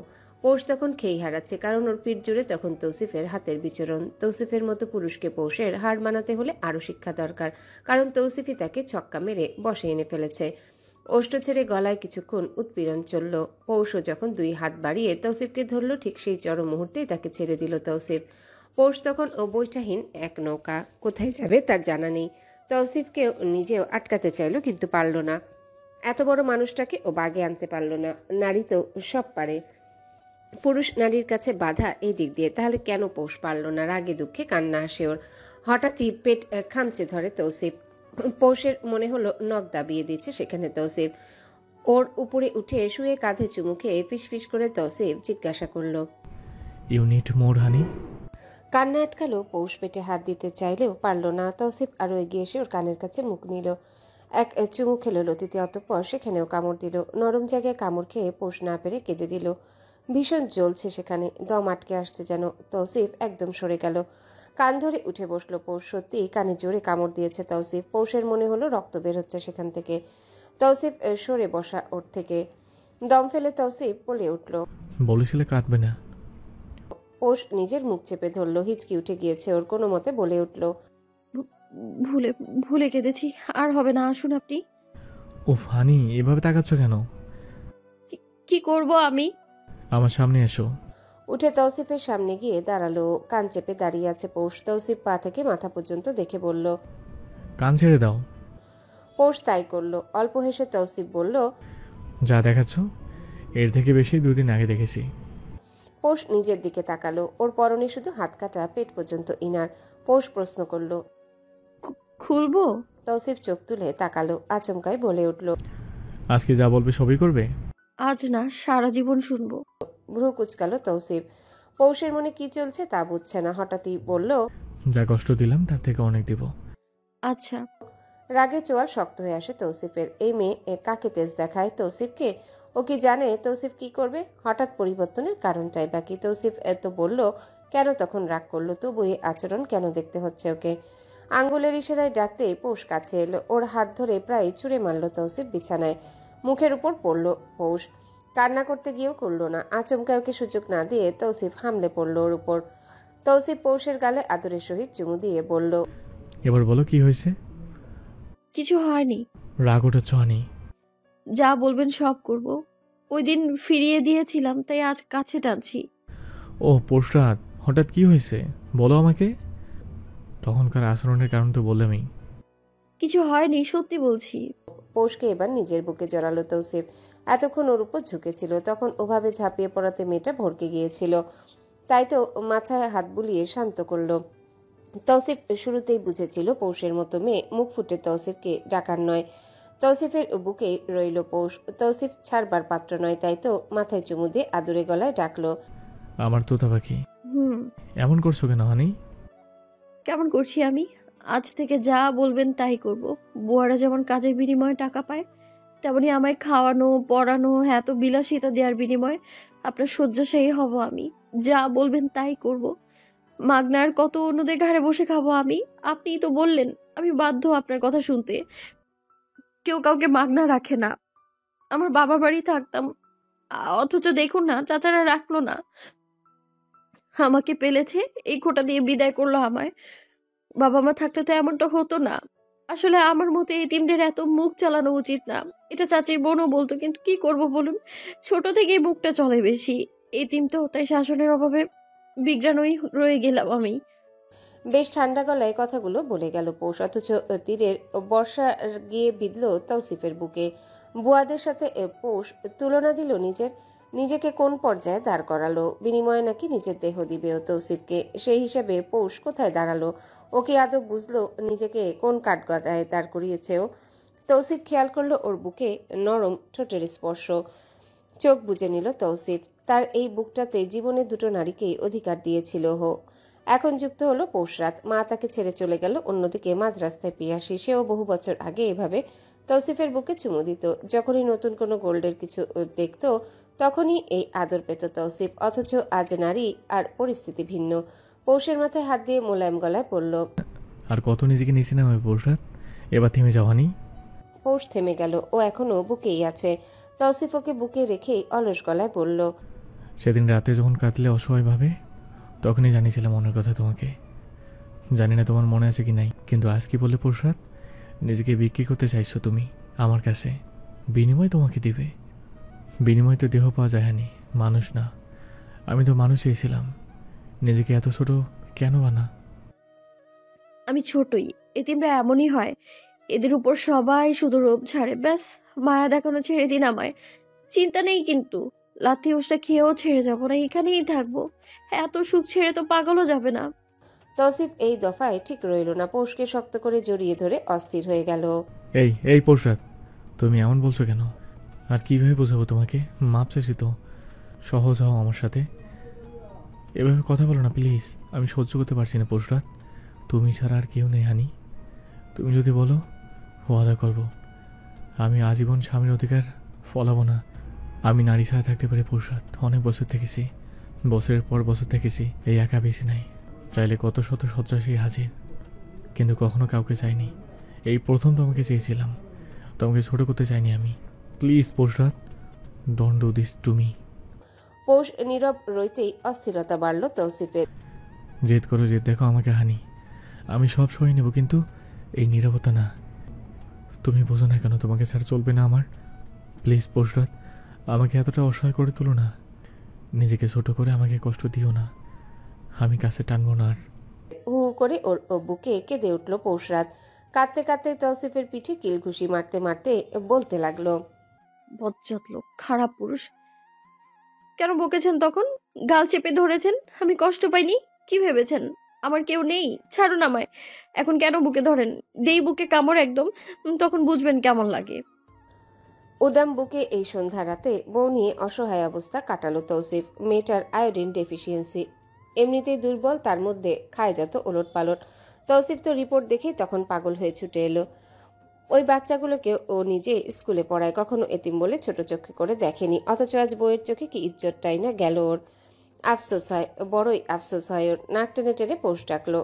পৌষ তখন খেই হারাচ্ছে, কারণ ওর পিঠ জুড়ে তখন তৌসিফের হাতের বিচরণ। তৌসিফের মতো পুরুষকে পৌষের হার মানাতে হলে আরও শিক্ষা দরকার, কারণ তৌসিফই তাকে ছক্কা মেরে বসে এনে ফেলেছে। ওষ্ঠ ছেড়ে গলায় কিছুক্ষণ উৎপীড়ন চলল। পৌষও যখন 2 হাত বাড়িয়ে তৌসিফকে ধরল, ঠিক সেই চরম মুহূর্তেই তাকে ছেড়ে দিল তৌসিফ। পৌষ তখন ও বৈঠাহীন এক নৌকা, কোথায় যাবে তার জানা নেই। তৌসিফকেও নিজেও আটকাতে চাইল, কিন্তু পারল না। এত বড় মানুষটাকে ও বাগে আনতে পারল না। নারী তো সব পারে, পুরুষ নারীর কাছে বাধা এই দিক দিয়ে। তাহলে কেন পৌষ পারল না? রাগে দুঃখে কান্না আসে ওর। হঠাৎই পেট খামচে ধরে তৌসিফ। পৌষের মনে হলো নখ দাবিয়ে দিচ্ছে সেখানে তৌসিফ। ওর উপরে উঠে শুয়ে কাঁধে চুমু খেয়ে ফিসফিস করে তৌসিফ জিজ্ঞাসা করলো, ইউ নিড মোর হানি? কান্না আটকালো। পৌষ পেটে হাত দিতে চাইলেও পারল না। তৌসিফ আরো এগিয়ে এসে ওর কানের কাছে মুখ নিল, এক চুমু খেলো লতিতে। অতঃপর সেখানেও কামড় দিল। নরম জায়গায় কামড় খেয়ে পৌষ না পেরে কেঁদে দিল। ভীষণ জ্বলছে সেখানে, দম আটকে আসছে যেন। তৌসিফ একদম সরে গেল। কান ধরে উঠে বসলো পৌষ। সত্যি কানে জোরে কামড় দিয়েছে তৌসিফ। পৌষের মনে হলো রক্ত বের হচ্ছে সেখান থেকে। তৌসিফ সরে বসা ওর থেকে। দম ফেলে তৌসিফ বলে উঠল, বলেছিলে কাঁদবে না। পৌষ নিজের মুখ চেপে ধরলো। হিচকি উঠে গিয়েছে ওর। কোনো মতে বলে উঠল, ভুলে ভুলে কেঁদেছি, আর হবে না, আসুন আপনি। উফ হানি, এভাবে তাকাচ্ছ কেন? কি করব আমি? আমার সামনে এসো। উঠে তৌসিফের সামনে গিয়ে দাঁড়ালো। কান চেপে দাঁড়িয়ে আছে পৌষ। তৌসিফ পা থেকে মাথা পর্যন্ত দেখে বলল, কান ছেড়ে দাও। পৌষ তাই করলো। অল্প হেসে তৌসিফ বলল, যা দেখাচ্ছ এর থেকে বেশি 2 দিন আগে দেখেছি। পৌষ নিজের দিকে তাকালো। ওর পরনে শুধু হাত কাটা, পেট পর্যন্ত ইনার। পৌষ প্রশ্ন করলো, খুলবো? তৌসিফ চোখ তুলে তাকালো। আচমকায় বলে উঠল, আজকে যা বলবে সবই করবে? আজ না, সারা জীবন শুনবো। ভ্রু কুচকালো তৌসিফ। পৌষের মনে কি চলছে তা বুঝছে না। হঠাৎই বলল, যা কষ্ট দিলাম তার থেকে অনেক দিব। আচ্ছা। রাগে চোয়াল শক্ত হয়ে আসে তৌসিফের। এই মেয়ে কাকে তেজ দেখায় তৌসিফকে? ও কি জানে তৌসিফ কি করবে? হঠাৎ পরিবর্তনের কারণটাই বাকি। তৌসিফ এত বলল কেন, তখন রাগ করলো, তবু এই আচরণ কেন দেখতে হচ্ছে ওকে? আঙ্গুলের ইশারায় ডাকতে পৌষ কাছে এলো। ওর হাত ধরে প্রায় ছুঁড়ে মারল তৌসিফ বিছানায়। মুখের উপর পড়ল পৌষ। কান্না করতে গিয়েও করল না। আচমকা ওকে সুযোগ না দিয়ে তৌসিফ হামলে পড়ল ওর উপর। তৌসিফ পৌষের গালে আদরের সহিত চুমু দিয়ে বলল, এবার বলো কি হয়েছে? কিছু হয়নি। রাগ ওঠাচ্ছ হানি? যা বলবেন সব করব। ওই দিন ফিরিয়ে দিয়েছিলাম, তাই আজ কাছে টানছি। ও পোশরাত, হঠাৎ কি হয়েছে বলো আমাকে। তখনকার আচরণের কারণ তো বললামই। কিছু হয়নি, সত্যি বলছি। পৌষকে এবার নিজের বুকে জড়ালো তৌসিফ। এতক্ষণ ওর উপর ঝুঁকেছিল, তখন ওভাবে ঝাঁপিয়ে পড়াতে মেয়েটা ভড়কে গিয়েছিল। তাই তো মাথায় হাত বুলিয়ে শান্ত করলো। তৌসিফ শুরুতেই বুঝেছিল পৌষের মতো মেয়ে মুখ ফুটে তৌসিফকে ডাকার নয়। তৌসিফের বুকে রইল পৌষ। তৌসিফ ছাড়বার পাত্র নয়, তাই তো মাথায় চুমু দিয়ে আদুরে গলায় ডাকলো, আমার তোতা পাখি। হুম। এমন করছো কেন হানি? কেমন করছি আমি? আজ থেকে যা বলবেন তাই করব। বুয়ারা যেমন কাজের বিনিময়ে টাকা পায়, তেমনি আমায় খাওয়ানো পড়ানো, এত বিলাসিতা দেওয়ার বিনিময়ে আপনার শয্যাশায়ী হব আমি। যা বলবেন তাই করব। মাগনার কত অন্যদের ঘাড়ে বসে খাবো আমি? আপনিই তো বললেন আমি বাধ্য আপনার কথা শুনতে। কেউ কাউকে মাগনা রাখে না। আমার বাবা বাড়ি থাকতাম, অথচ দেখুন না চাচারা রাখলো না। আমাকে পেলেছে, এই খোটা দিয়ে বিদায় করলো আমায়। বাবা মা থাকলে তো এমনটা হতো না। আসলে আমার মতে এতিমদের এত মুখ চালানো উচিত না। এটা চাচির বোনও বলতো, কিন্তু কি করব বলুন, ছোট থেকেই মুখটা চলে বেশি। এতিম তো, তাই শাসনের অভাবে বিগ্রানই রয়ে গেলাম আমি। বেশ ঠান্ডা গলায় কথাগুলো বলে গেল পৌষ, অথচ তীরের বর্ষা গিয়ে বিঁধল তৌসিফের বুকে। বুয়াদের সাথে পৌষ তুলনা দিল নিজেকে কোন পর্যায়ে দাঁড় করালো। বিনিময়ে নাকি নিজের দেহ দিবে ও তৌসিফকে। সেই হিসাবে পৌষ কোথায় দাঁড়ালো? ও কি আদৌ বুঝলো নিজেকে কোন কাঠগড়ায় দাঁড় করিয়েছে ও? তৌসিফ খেয়াল করলো ওর বুকে নরম ঠোঁটের স্পর্শ। চোখ বুজে নিল তৌসিফ। তার এই বুকটাতে জীবনে দুটো নারীকেই অধিকার দিয়েছিল ও। এখন যুক্ত হলো পৌষরাত। মা তাকে ছেড়ে চলে গেল। অন্যদিকে মাঝ রাস্তায় পিয়াসী, সেও বহু বছর আগে এভাবে তৌসিফের বুকে চুমু দিত। যখনই নতুন কোনো গোল্ডের কিছু দেখত তখনই এই আদর পেত তৌসিফ। অথচ আজ নারী আর পরিস্থিতি ভিন্ন। পৌষের মাথায় হাত দিয়ে মোলায়েম গলায় পড়ল, আর কত নিজেকে নিচে নামে পৌষরাত, এবার থেমে যাওয়ানি। পৌষ থেমে গেল। ও এখনো বুকেই আছে। তৌসিফ ওকে বুকে রেখেই অলস গলায় বলল, সেদিন রাতে যখন কাঁদলে অসহায়ভাবে, তখনই জানিয়েছিলাম মনের কথা তোমাকে। জানি না তোমার মনে আছে কি নাই, কিন্তু আজ কি বললে পৌষরাত? নিজেকে বিক্রি করতে চাইছো তুমি আমার কাছে, বিনিময় তোমাকে দিবে। বিনিময় তো দেহ পাওয়া যায় হানি, মানুষ না। আমি তো মানুষ চেয়েছিলাম। নিজেকে এত ছোট কেন বানা? আমি ছোটই, এতিমরা এমনই হয়। এদের উপর সবাই শুধু রোব ঝাড়ে, ব্যাস মায়া দেখানো ছেড়ে দিন আমায়। চিন্তা নেই কিন্তু, লাথি উষ্টা খেয়েও ছেড়ে যাব না, এখানেই থাকবো। এত সুখ ছেড়ে তো পাগলও যাবে না। তৌসিফ এই দফায় ঠিক রইল না। পৌষকে শক্ত করে জড়িয়ে ধরে অস্থির হয়ে গেল। এই পৌষরাত, তুমি এমন বলছো কেন? আর কিভাবে বোঝাবো তোমাকে? মাপ চাইছি তো, সহজ হও আমার সাথে। এভাবে কথা বলো না প্লিজ, আমি সহ্য করতে পারছি না পৌষরাত। তুমি ছাড়া আর কেউ নেই হানি। তুমি যদি বলো, ওয়াদা করব আমি আজীবন স্বামীর অধিকার ফলাবো না। আমি নারী ছাড়া থাকতে পারি পৌষরাত, অনেক বছর থেকেছি, বছরের পর বছর থেকেছি। এই একা বেশি নাই, চাইলে কত শত শয্যাশী হাজির, কিন্তু কখনো কাউকে চাইনি। এই প্রথম তোমাকে চেয়েছিলাম, তোমাকে ছোট করতে চাইনি আমি। Please Poushrat, don't do this to me. Poush নীরব রইতেই অস্থিরতা বাড়ল তৌসিফের। জেদ করো, জেদ দেখো আমাকে হানি, আমি সব সই নেব, কিন্তু এই নীরবতা না। তুমি বোঝো না কেন তোমাকে ছাড়া চলবে না আমার? প্লিজ পৌষরাত, আমাকে এতটা অসহায় করে তুলো না। নিজেকে ছোট করে আমাকে কষ্ট দিও না, আমি কাছে টানবো না আর। হু হু করে ওর বুকে কেঁদে উঠল পৌষরাত। কাঁদতে কাঁদতে তৌসিফের পিঠে কিলঘুষি মারতে মারতে বলতে লাগলো, বজ্জাত লোক, খারাপ পুরুষ। কেন বকেছেন তখন? গাল চেপে ধরেছেন, আমি কষ্ট পাইনি? কি ভেবেছেন আমার কেউ নেই? ছাড়ুন আমায়। এখন কেন বুকে ধরেন? দেই বুকে কামড় একদম, তখন বুঝবেন কেমন লাগে। উদাম বুকে এই সন্ধ্যা রাতে বউ নিয়ে অসহায় অবস্থা কাটালো তৌসিফ। মেয়েটার আয়োডিন ডেফিসিয়েন্সি, এমনিতেই দুর্বল, তার মধ্যে খায় যত ওলট পালট। তৌসিফ তো রিপোর্ট দেখেই তখন পাগল হয়ে ছুটে এলো। ওই বাচ্চাগুলোকে ও নিজে স্কুলে পড়ায়, কখনো এতিম বলে ছোট চোখে করে দেখেনি। অথচ আজ বইয়ের চোখে কি ইজ্জতটাই না গেল ওর। আফসোস হয়, বড়ই আফসোস হয় ওর। নাক টেনে টেনে পৌষ ডাকলো।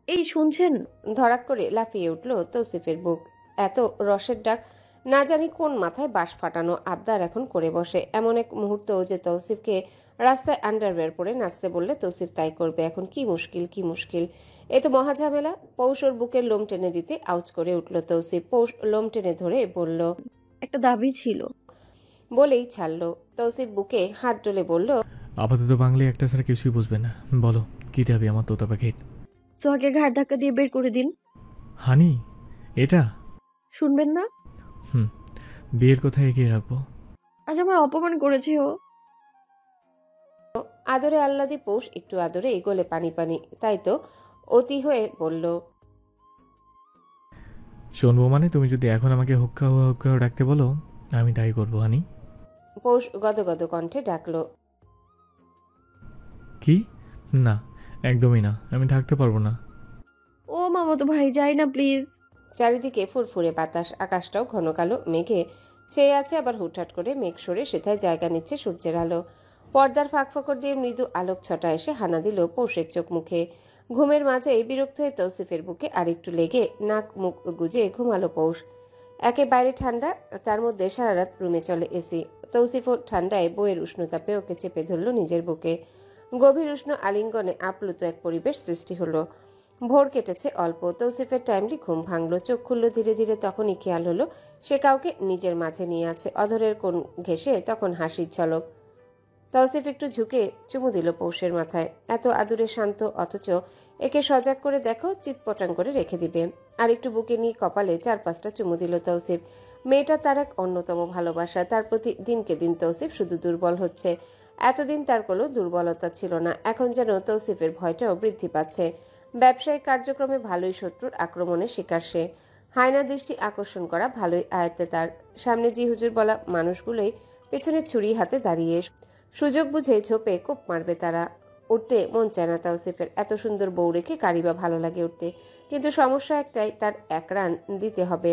এই শুনছেন? ধড়াক করে লাফিয়ে উঠল তৌসিফের বুক। এত রসের ডাক, না জানি কোন মাথায় বাঁশ ফাটানো আবদার এখন করে বসে। এমন এক মুহূর্ত যে তৌসিফকে রাস্তায় আন্ডারওয়্যার পরে নাচতে বললে তৌসিফ তাই করবে। এখন কি মুশকিল, কি মুশকিল! এ তো মহাঝামেলা। পৌষ ওর বুকের লোম টেনে দিতে আউচ করে উঠল তৌসিফ। পৌষ লোম টেনে ধরে বলল, একটা দাবি ছিল। বলেই ছাড়লো। তৌসিফ বুকে হাত ডলে বলল, আপাতত বাংলায় একটা ছাড়া কিছুই বুঝবে না। বলো কি দেবে আমার তোতা পাখির? সোহাকে ঘাড় ধাক্কা দিয়ে বের করে দিন। হানি, এটা শুনবেন না? বিয়ের কথা এগিয়ে রাখবো। আজ আমায় অপমান করেছে ও। আদরে আহ্লাদি পৌষ একটু আদরে এগোলে পানি পানি, তাই তো অতি হয়ে বলল, শুনবো মানে? তুমি যদি এখন আমাকে হুক্কা হুয়া হুক্কা ডাকতে বলো, আমি তাই করবো হানি। পৌষ গদগদ কণ্ঠে ডাকলো, কি? না, একদমই না, আমি থাকতে পারবো না। ও মামাতো ভাই, যাই না প্লিজ। চারিদিকে ফুরফুরে বাতাস, আকাশটাও ঘন কালো মেঘে চেয়ে আছে, আবার হুটহাট করে মেঘ সরে সেথায় জায়গা নিচ্ছে সূর্যের আলো। পর্দার ফাঁক দিয়ে মৃদু আলোক ছটা এসে হানা দিল পৌষের চোখ মুখে। ঘুমের মাঝেই বিরক্ত হয়ে তৌসিফের বুকে আরেকটু লেগে নাক মুখ গুজে ঘুমালো পৌষ। একে বাইরে ঠান্ডা, তার মধ্যে সারা রাত রুমে চলে এসি। তৌসিফও ঠান্ডায় বইয়ের উষ্ণতাপে ওকে চেপে ধরল নিজের বুকে। গভীর উষ্ণ আলিঙ্গনে আপ্লুত এক পরিবেশ সৃষ্টি হলো। ভোর কেটেছে অল্প, তৌসিফের টাইমলি ঘুম ভাঙলো। চোখ খুলল ধীরে ধীরে, তখনই খেয়াল হলো সে কাউকে নিজের মাঝে নিয়ে আছে। অধরের কোণ ঘেঁষে তখন হাসির ঝলক। তৌসিফ একটু ঝুঁকে চুমু দিল পৌষের মাথায়। এত আদুরে শান্ত, অথচ একে সজাগ করে দেখো চিৎপটাং করে রেখে দিবে। আর একটু বুকে নিয়ে কপালে 4-5টা চুমু দিল তৌসিফ। মেয়েটা তার এক অন্যতম ভালোবাসা। তার প্রতি দিনকে দিন তৌসিফ শুধু দুর্বল হচ্ছে। এতদিন তার কোনো দুর্বলতা ছিল না, এখন যেন তৌসিফের ভয়টাও বৃদ্ধি পাচ্ছে। ব্যবসায়িক কার্যক্রমে ভালোই শত্রুর আক্রমণের শিকার সে। হায়না দৃষ্টি আকর্ষণ করা ভালোই আয়ত্তে তার। সামনে জি হুজুর বলা মানুষগুলোই পেছনে ছুরি হাতে দাঁড়িয়ে। সুযোগ বুঝে ঝোপে কোপ মারবে তারা। উঠতে মন চায় না তৌসিফের। এত সুন্দর বউ রেখে কারি বা ভালো লাগে উঠতে, কিন্তু সমস্যা একটাই, তার 1 রান দিতে হবে।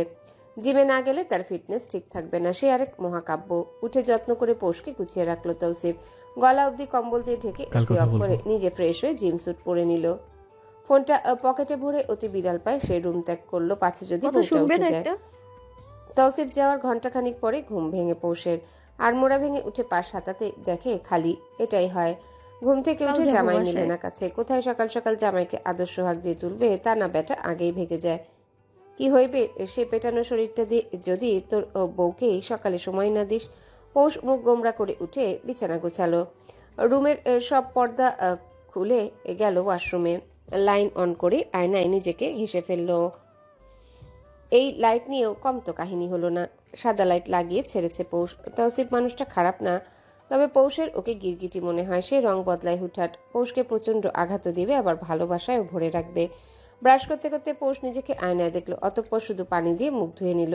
জিমে না গেলে তার ফিটনেস ঠিক থাকবে না। সে আরেক মহাকাব্য। উঠে যত্ন করে পোষকে গুছিয়ে রাখলো তৌসিফ। গলা অবধি কম্বল দিয়ে ঢেকে এসি অফ করে নিজে ফ্রেশ হয়ে জিম স্যুট পরে নিল। ফোনটা পকেটে ভরে অতি বিড়াল পায় সে রুম ত্যাগ করলো, পাছে যদি বউটা উঠে যায়। তৌসিফ যাওয়ার ঘন্টাখানিক পরে ঘুম ভেঙে পৌষের। আর মোড়া ভেঙে উঠে পাশ হাতাতে দেখে খালি। এটাই হয়, ঘুম থেকে উঠে জামাই মিলে না কাছে। কোথায় সকাল সকাল জামাইকে আদর্শ হাঁক দিয়ে তুলবে, তা না বেটা আগেই ভেগে যায়। কি হইবে সে পেটানো শরীরটা দিয়ে যদি তোর বউকেই সকালে সময় না দিস। পৌষ মুখ গোমরা করে উঠে বিছানা গোছালো। রুমের সব পর্দা খুলে গেল ওয়াশরুমে। লাইন অন করে আয়নায় নিজেকে হেসে ফেলল। এই লাইট নিয়েও কম তো কাহিনী হলো না। সাদা লাইট লাগিয়ে ছেড়েছে পৌষ। তৌসিফ মানুষটা খারাপ না, তবে পৌষের ওকে গিরগিটি মনে হয়। সে রং বদলায় হুটহাট। পৌষকে প্রচণ্ড আঘাত দিবে, আবার ভালোবাসায় ভরে রাখবে। ব্রাশ করতে করতে পৌষ নিজেকে আয়নায় দেখলো, অতঃপর শুধু পানি দিয়ে মুখ ধুয়ে নিল।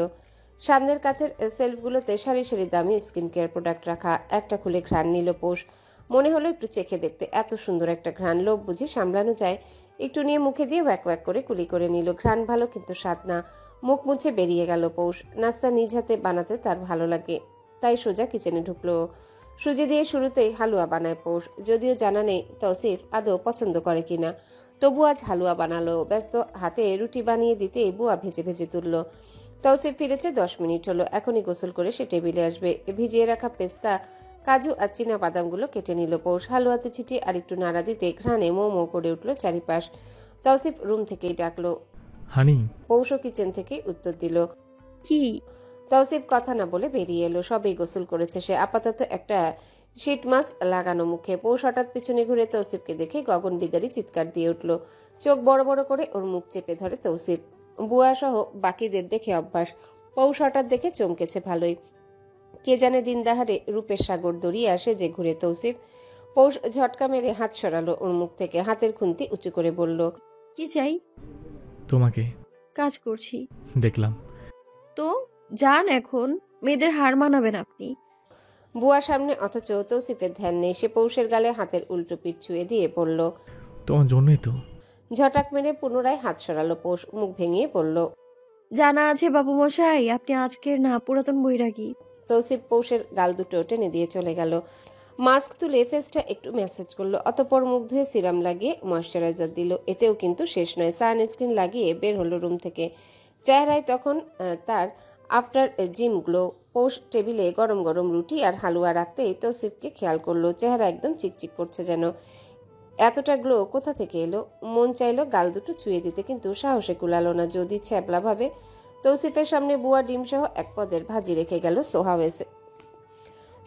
সামনের কাচের সেলফগুলোতে সারি সারি দামি স্কিন কেয়ার প্রোডাক্ট রাখা। একটা খুলে ঘ্রাণ নিল পৌষ। মনে হলো একটু চেখে দেখতে, এত সুন্দর একটা ঘ্রাণ লোভ বুঝি সামলানো যায়। একটু নিয়ে মুখে দিয়ে ওয়াক ওয়াক করে কুলি করে নিল। ঘ্রাণ ভালো, কিন্তু স্বাদ না। মুখ মুছে বেরিয়ে গেল পৌষ। নাস্তা নিজ হাতে বানাতে তার ভালো লাগে, তাই সোজা কিচেনে ঢুকলো। সুজি দিয়ে শুরুতেই হালুয়া বানায় পৌষ, যদিও জানা নেই তৌসিফ আদৌ পছন্দ করে কিনা। তবু আজ হালুয়া বানালো। ব্যস্ত হাতে রুটি বানিয়ে দিতে বুয়া ভেজে ভেজে তুললো। তৌসিফ ফিরেছে 10 মিনিট হলো। এখনই গোসল করে সে টেবিলে আসবে। ভিজিয়ে রাখা পেস্তা, কাজু আর চীনা বাদামগুলো কেটে নিল পৌষ। হালুয়াতে ছিটিয়ে আর একটু নাড়া দিতে ঘ্রাণে মো মো করে উঠল চারিপাশ। তৌসিফ রুম থেকেই ডাকলো। হানি। পৌষ কিচেন থেকে উত্তর দিল। কি? তৌসিফ কথা না বলে বেরিয়ে এলো। সবেই গোসল করেছে সে। আপাতত একটা শীট মাস্ক লাগানো মুখে। পৌষ হঠাৎ পিছনে ঘুরে তৌসিফকে দেখে গগন বিদারী চিৎকার দিয়ে উঠল। চোখ বড় বড় করে ওর মুখ চেপে ধরে তৌসিফ। বুয়া সহ বাকিদের দেখে অভ্যাস। পৌষ হঠাৎ দেখে চমকেছে ভালোই। কে জানে দিন দাহারে রূপের সাগর দড়িয়ে আসে যে ঘুরে তৌসিফ। পৌষ ঝটকা মেরে হাত সরালো ওর মুখ থেকে। হাতের খুন্তি উঁচু করে বলল, কি চাই? তোমাকে। কাজ করছি। দেখলাম তো যান এখন, মেয়েদের হার মানাবেন আপনি। বুয়ার সামনে, অথচ তৌসিফের ধ্যান নেই। সে পৌষের গালে হাতের উল্টো পিঠ ছুঁয়ে দিয়ে পড়ল। তোমার জন্যই তো। ঝটাক মেরে পুনরায় হাত সরালো পৌষ। মুখ ভেঙিয়ে পড়ল, জানা আছে বাবু মশাই, আপনি আজকের না পুরাতন বৈরাগী। তৌসিফ পৌষের গাল দুটো টেনে দিয়ে চলে গেল। মাস্ক তুলে ফেসটা একটু ম্যাসেজ করলো, অতঃপর মুখ ধুয়ে সিরাম লাগিয়ে ময়শ্চারাইজার দিল। এতেও কিন্তু শেষ নয়। সানস্ক্রিন লাগিয়ে বের হলো রুম থেকে। চেহারায় তখন তার আফটার জিম গ্লো। পৌষ টেবিলে গরম গরম রুটি আর হালুয়া রাখতেই তৌসিফকে খেয়াল করলো। চেহারা একদম চিকচিক করছে যেন। এতটা গ্লো কোথা থেকে এলো? মন চাইলো গাল দুটো ছুঁয়ে দিতে, কিন্তু সাহসে কুলালো না। যদি ছ্যাবলা ভাবে। তৌসিফের সামনে বুয়া ডিম সহ 1 পদের ভাজি রেখে গেল।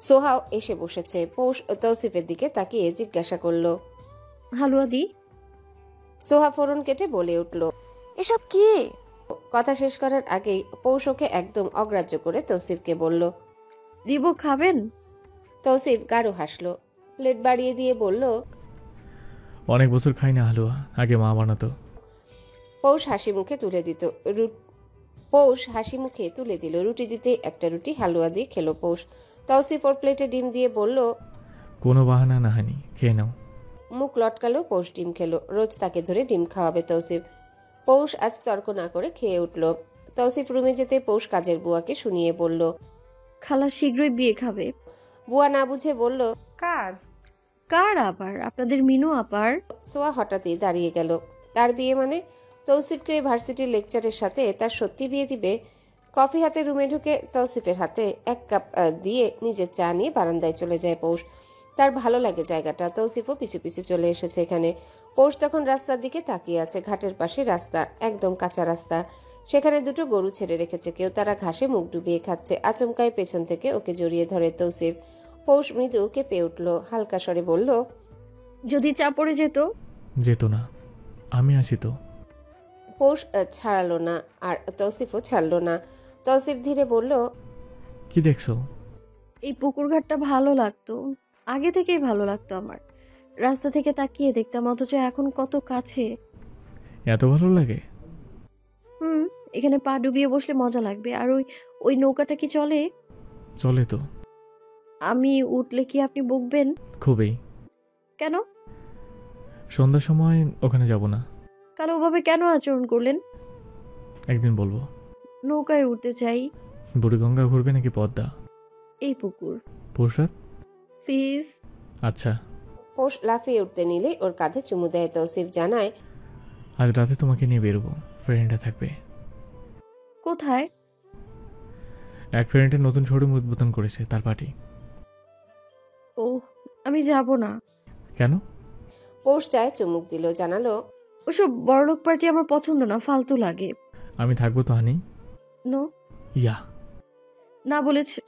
সোহাও এসে বসেছে। পৌষ তৌসিফের দিকে তাকিয়ে জিজ্ঞাসা করলো, হালুয়া দি? সোহা ফোড়ন কেটে বলে উঠল, এসব কি? কথা শেষ করার আগেই পৌষ ওকে একদম অগ্রাহ্য করে তৌসিফকে বলল, দিব, খাবেন? তৌসিফ গাঢ় হাসলো। প্লেট বাড়িয়ে দিয়ে বলল, অনেক বছর খাই না হালুয়া, আগে মা বানাতো। পৌষ হাসি মুখে তুলে দিল। রুটি দিতে একটা রুটি হালুয়া দিয়ে খেলো পৌষ। তৌসিফ ওর প্লেটে ডিম দিয়ে বলল, কোনো বাহানা না হানি, খেয়ে নাও। মুখ লটকালো। পৌষ ডিম খেলো। রোজ তাকে ধরে ডিম খাওয়াবে তৌসিফ। পৌষ আজ তর্ক না করে খেয়ে উঠল। তৌসিফ রুমে যেতে পৌষ কাজের বুয়াকে শুনিয়ে বলল, খালা শীঘ্রই বিয়ে খাবে। বুয়া না বুঝে বলল, কার? কার আবার? আপনাদের মিনু আপার। সোয়া হঠাৎই দাঁড়িয়ে গেল। তার বিয়ে মানে? তৌসিফকে ওই ভার্সিটির লেকচারের সাথে তার সত্যি বিয়ে দিবে? কফি হাতে রুমে ঢুকে তৌসিফের হাতে এক কাপ দিয়ে নিজের চা নিয়ে বারান্দায় চলে যায় পৌষ। তার ভালো লাগে জায়গাটা। তৌসিফও পিছু পিছু চলে এসেছে এখানে। পৌষ তখন রাস্তার দিকে তাকিয়ে আছে। ঘাটের পাশে রাস্তা, একদম কাঁচা রাস্তা। সেখানে দুটো গরু ছেড়ে রেখেছে কেউ, তারা ঘাসে মুখ ডুবিয়ে খাচ্ছে। আচমকায় পেছন থেকে ওকে জড়িয়ে ধরে তৌসিফ। পৌষ মৃদু কেঁপে উঠল, হালকা স্বরে বলল, যদি চা পড়ে যেত? যেত না, আমি আছি তো। পৌষ ছাড়ালো না, আর তৌসিফও ছাড়লো না। তৌসিফ ধীরে বলল, কি দেখছো? এই পুকুর ঘাটটা ভালো লাগতো, আগে থেকেই ভালো লাগতো আমার। রাস্তা থেকে তাকিয়ে দেখতাম, অথচ এখন কত কাছে। এত ভালো লাগে? এখানে পা ডুবিয়ে বসলে মজা লাগবে। আর ওই ওই নৌকাটা কি চলে? চলে তো। আমি উঠলে কি আপনি বকবেন? খুবই। কেন? সন্ধ্যার সময় ওখানে যাব না। কাল ওভাবে কেন আচরণ করলেন? একদিন বলবো। নৌকায় উঠতে চাই। বুড়িগঙ্গা ঘুরবে নাকি পদ্মা? এই পুকুর। পরশুরাত? প্লিজ। আচ্ছা। পৌষ লাফিয়ে উঠতে নিলে ওর কাঁধে চুমু দেয় তৌসিফ। জানায়, আজ রাতে তোমাকে নিয়ে বেরোবো, ফ্রেন্ডরা থাকবে। কোথায়? এক ফ্রেন্ডের নতুন শোরুম উদ্বোধন করেছে, তার পার্টি। ও, আমি যাব না। কেন? পৌষ চায় চুমুক দিল, জানালো, ওসব বড়লোক পার্টি আমার পছন্দ না, ফালতু লাগে। আমি থাকবো তো হানি। নো। ইয়া। না বলেছে।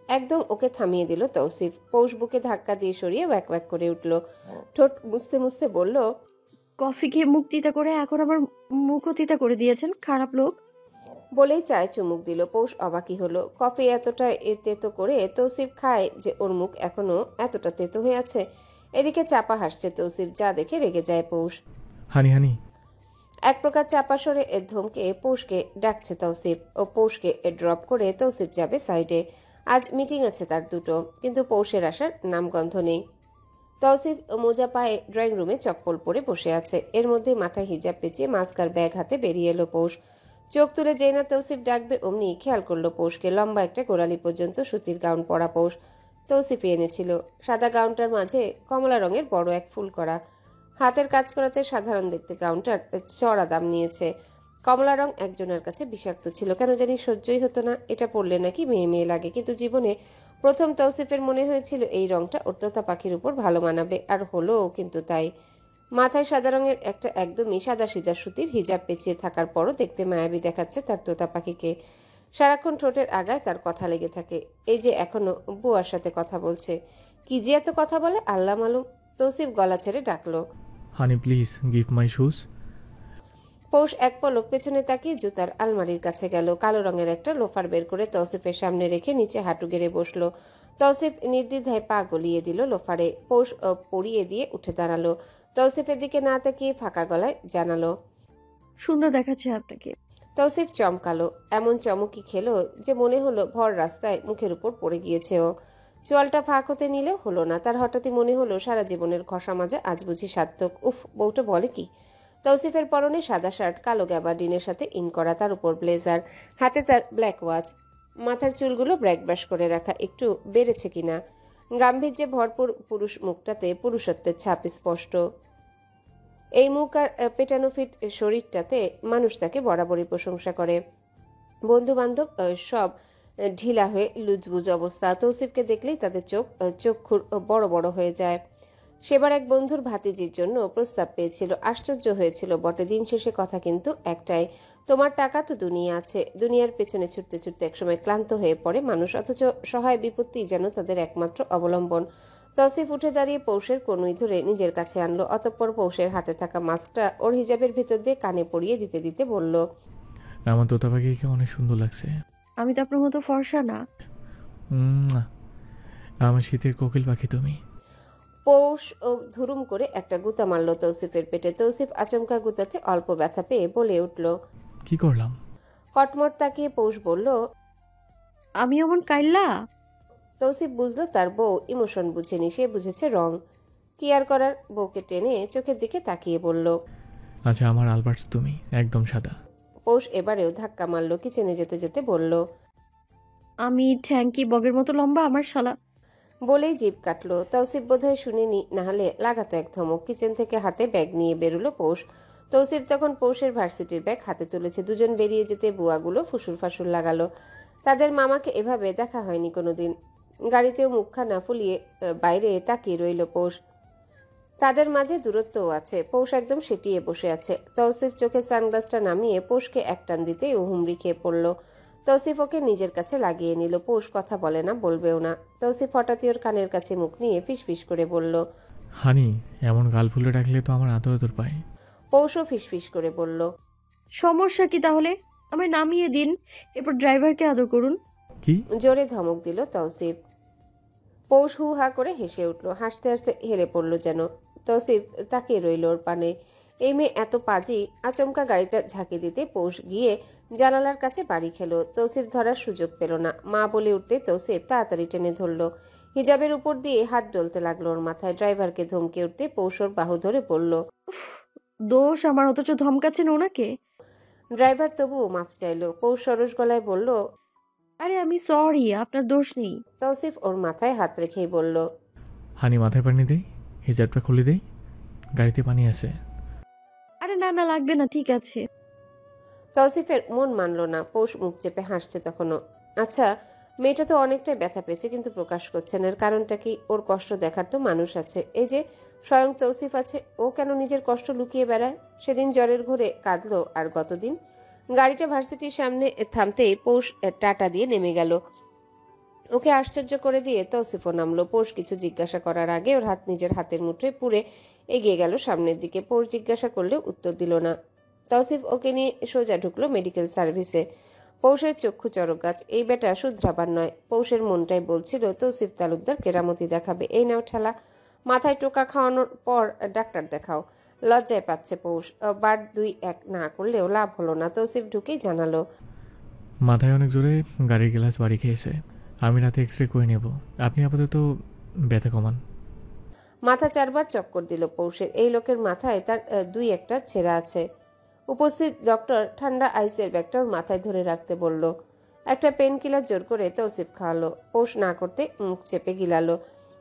একদম ওকে থামিয়ে দিল তৌসিফ। পৌষ বুকে ধাক্কা দিয়ে সরিয়ে ওয়াক ওয়াক করে উঠল। ঠোঁট মুছতে মুছতে বলল, কফি খেয়ে মুখ তিতা করে এখন আবার মুখও তিতা করে দিয়েছেন, খারাপ লোক। বলেই চায় চুমুক দিল। পৌষ অবাকই হলো। কফি এতটা তেতো করে তৌসিফ খায় যে ওর মুখ এখনো এতটা তেতো হয়ে আছে। এদিকে চাপা হাসছে তৌসিফ, যা দেখে রেগে যায় পৌষ। হানি হানি। এক প্রকার চাপা সরে ধমকে পৌষকে ডাকছে তৌসিফ। ও পৌষকে ড্রপ করে তৌসিফ যাবে সাইডে। আজ মিটিং আছে তার দুটো, কিন্তু পৌষের আসার নামগন্ধ নেই। তৌসিফ মোজা পায়ে ড্রয়িং রুমে চপ্পল পরে বসে আছে। এর মধ্যে মাথায় হিজাব পেঁচিয়ে মাস্কার ব্যাগ হাতে বেরিয়ে এলো পৌষ। চোখ তুলে যেই না তৌসিফ ডাকবে অমনি খেয়াল করলো পৌষকে। লম্বা একটা গোড়ালি পর্যন্ত সুতির গাউন পরা পৌষ। তৌসিফই এনেছিল। সাদা গাউনটার মাঝে কমলা রঙের বড় এক ফুল করা। হাতের কাজ করাতে সাধারণ দেখতে গাউনটার চড়া দাম নিয়েছে। কমলা রং একজনের কাছে বিষাক্ত ছিল, কেন জানি সহ্যই হতো না। এটা পরলে নাকি মেয়ে মেয়ে লাগে, কিন্তু জীবনে প্রথম তৌসিফের মনে হয়েছিল এই রংটা ওর তোতা পাখির উপর ভালো মানাবে, আর হলো কিন্তু তাই। মাথায় সাদা রঙের একটা একদমই সাদা সিধা সুতির হিজাব পেঁচিয়ে থাকার পরও দেখতে মায়াবী দেখাচ্ছে তার তোতা পাখিকে। সারাক্ষণ ঠোঁটের আগায় তার কথা লেগে থাকে। এই যে এখনো বুয়ার সাথে কথা বলছে। কি যে এত কথা বলে আল্লাহ মালুম। তৌসিফ গলা ছেড়ে ডাকলো, হানি প্লিজ গিভ মাই শুজ। পৌষ এক পলক পেছনে তাকিয়ে জুতার আলমারির কাছে গেল। কালো রঙের একটা লোফার বের করে তৌসিফের সামনে রেখে নিচে হাঁটু গেড়ে বসলো। তৌসিফ নির্দ্বিধায় পা গলিয়ে দিল লোফারে। পৌষ পরিয়ে দিয়ে উঠে দাঁড়ালো। তৌসিফের দিকে না তাকিয়ে ফাঁকা গলায় জানালো, সুন্দর দেখাচ্ছে আপনাকে। তৌসিফ চমকালো। এমন চমকি খেলো যে মনে হলো ভর রাস্তায় মুখের উপর পড়ে গিয়েছে ও। চোয়ালটা ফাঁক হতে নিলেও হলো না। তার হঠাৎই মনে হলো সারা জীবনের ঘষা মাজা আজ বুঝি সার্থক। উফ, বউটা বলে কি। তৌসিফের পরনে সাদা শার্ট, কালো গ্যাবার্ডিনের সাথে ইন করা, তার উপর ব্লেজার, হাতে তার ব্ল্যাক ওয়াচ। মাথার চুলগুলো ব্র্যাক ব্রাশ করে রাখা, একটু বেড়েছে কিনা। গাম্ভীর্যে ভরপুর পুরুষ মুখটাতে পুরুষত্বের ছাপ স্পষ্ট। এই মুখ আর পেটানো ফিট শরীরটাতে মানুষ তাকে বরাবরই প্রশংসা করে। বন্ধু বান্ধব সব ঢিলা হয়ে লুজবুজ অবস্থা। তৌসিফকে দেখলেই তাদের চক্ষুর বড় বড় হয়ে যায়। সেবার এক বন্ধুর ভাতিজির জন্য প্রস্তাব পেয়েছিল। আশ্চর্য হয়েছিল বটে। দিন শেষে কথা কিন্তু একটাই, তোমার টাকা তো দুনিয়া আছে। দুনিয়ার পেছনে ছুটতে ছুটতে একসময় ক্লান্ত হয়ে পড়ে মানুষ, অথচ সহায় বিপত্তি যেন তাদের একমাত্র অবলম্বন। তৌসিফ উঠে দাঁড়িয়ে পৌষের কনুই ধরে নিজের কাছে আনলো। অতঃপর পৌষের হাতে থাকা মাস্কটা ওর হিজাবের ভিতর দিয়ে কানে পরিয়ে দিতে দিতে বলল, আমার তোতা পাখিকে অনেক সুন্দর লাগছে। আমি তো আপনার মতো ফর্সা না। আমার শীতের কোকিল পাখি তুমি। পৌষ ও ধুরুম করে একটা গুতা মারল তৌসিফের পেটে। তৌসিফ আচমকা গুতাতে অল্প ব্যথা পেয়ে বলে উঠল, কি করলাম? কটমট তাকিয়ে পৌষ বলল, আমি অমন কাইল্লা? তৌসিফ বুঝলো তার বউ ইমোশন বুঝেনি, সে বুঝেছে রং। কি আর করার, বউকে টেনে চোখের দিকে তাকিয়ে বলল, আচ্ছা আমার আলবার্টস তুমি, একদম সাদা। পৌষ এবারেও ধাক্কা মারল। কিচেনে যেতে যেতে বলল, আমি ঠ্যাঙ্কি বগের মতো লম্বা আমার শালা। বলেই জিভ কাটলো। তৌসিফ বোধহয় শুনেনি, নাহলে লাগাতো এক ধমক। কিচেন থেকে হাতে ব্যাগ নিয়ে বেরোলো পৌষ। তৌসিফ তখন পৌষের ভার্সিটির ব্যাগ হাতে তুলেছে। দুজন বেরিয়ে যেতে বুয়াগুলো ফুসুর ফাসুর লাগালো। তাদের মামাকে এভাবে দেখা হয়নি কোনোদিন। গাড়িতেও মুখখানা ফুলিয়ে বাইরে তাকিয়ে রইল পৌষ। তাদের মাঝে দূরত্বও আছে। পৌষ একদম সেটিয়ে বসে আছে। তৌসিফ চোখে সানগ্লাসটা নামিয়ে পৌষকে এক টান দিতেই ও হুমড়ি খেয়ে পড়ল। তৌসিফ ওকে নিজের কাছে লাগিয়ে নিল। পৌষ কথা বলে না, বলবেও না। তৌসিফ হঠাৎই ওর কানের কাছে মুখ নিয়ে ফিসফিস করে বলল, হানি, এমন গাল ফুলে ডাকলে তো আমার আদর আদর পায়। পৌষও ফিসফিস করে বলল, সমস্যা কি তাহলে? আমায় নামিয়ে দিন, এরপর ড্রাইভারকে আদর করুন। কি? জোরে ধমক দিল তৌসিফ। পৌষ হু হা করে হেসে উঠল। হাসতে হাসতে হেলে পড়ল যেন। তৌসিফ তাকিয়ে রইল ওর পানে। এই মেয়ে এত পাজি। আচমকা গাড়িটা ঝাঁকি দিতে পৌষ গিয়ে জানালার কাছে বাড়ি খেলো। তৌসিফ ধরার সুযোগ পেল না। মা বলে উঠতে তৌসিফ তাড়াতাড়ি টেনে ধরল। হিজাবের উপর দিয়ে হাত ডলতে লাগলো ওর মাথায়। ড্রাইভারকে ধমকে উঠতে পৌষ ওর বাহু ধরে পড়ল। দোষ আমার, অথচ ধমকাচ্ছেন ওনাকে। ড্রাইভার তবুও মাফ চাইলো। পৌষ সরস গলায় বলল, আরে আমি সরি, আপনার দোষ নেই। তৌসিফ ওর মাথায় হাত রেখেই বলল, হানি, মাথায় পানি দেই, হিজাবটা খুলে দেই, গাড়িতে পানি আছে। আরে না না, লাগবে না, ঠিক আছে। তৌসিফের মন মানল না। পৌষ মুখ চেপে হাসছে তখনও। আচ্ছা, মেয়েটা তো অনেকটাই ব্যথা পেয়েছে, কিন্তু প্রকাশ করছে না। এর কারণটা কি? ওর কষ্ট দেখার তো মানুষ আছে। এই যে স্বয়ং তৌসিফ আছে, ও কেন নিজের কষ্ট লুকিয়ে বেড়ায়? সেদিন জ্বরের ঘোরে কাঁদলো, আর গতদিন গাড়িটা ভার্সিটির সামনে থামতেই পৌষ টাটা দিয়ে নেমে গেল। ওকে আশ্চর্য করে দিয়ে তৌসিফও নামলো। পৌষ কিছু জিজ্ঞাসা করার আগে ওর হাত নিজের হাতের মুঠোয় পুরে এগিয়ে গেল সামনের দিকে। পৌষ জিজ্ঞাসা করলেও উত্তর দিল না। তৌসিফ ওকে নিয়ে সোজা ঢুকলো মেডিকেল সার্ভিসে। পৌষের চক্ষু চড়ক গাছ। এই বেটা শুধরাবার নয়। পৌষের মনটাই বলছিল তৌসিফ তালুকদার কেরামতি দেখাবে। এই নাও ঠেলা, মাথায় টোকা খাওয়ানোর পর ডাক্তার দেখাও। লজ্জায় পাচ্ছে পৌষ। বার 2-1 না করলেও লাভ হলো না। তৌসিফ ঢুকেই জানালো, মাথায় অনেক জোরে গাড়ির গ্লাস বাড়ি খেয়েছে। আমি রাতে এক্সরে করে নেব, আপনি আপাতত ব্যথা কমান। মাথা 4 বার চক্কর দিল পৌষের। এই লোকের মাথায় তার 2-1টা ছেঁড়া আছে। উপস্থিত ডক্টর ঠান্ডা আইসের ব্যাগটা ওর মাথায় ধরে রাখতে বলল। একটা পেন কিলার জোর করে তৌসিফ খাওয়ালো। পৌষ না করতে মুখ চেপে গিলালো।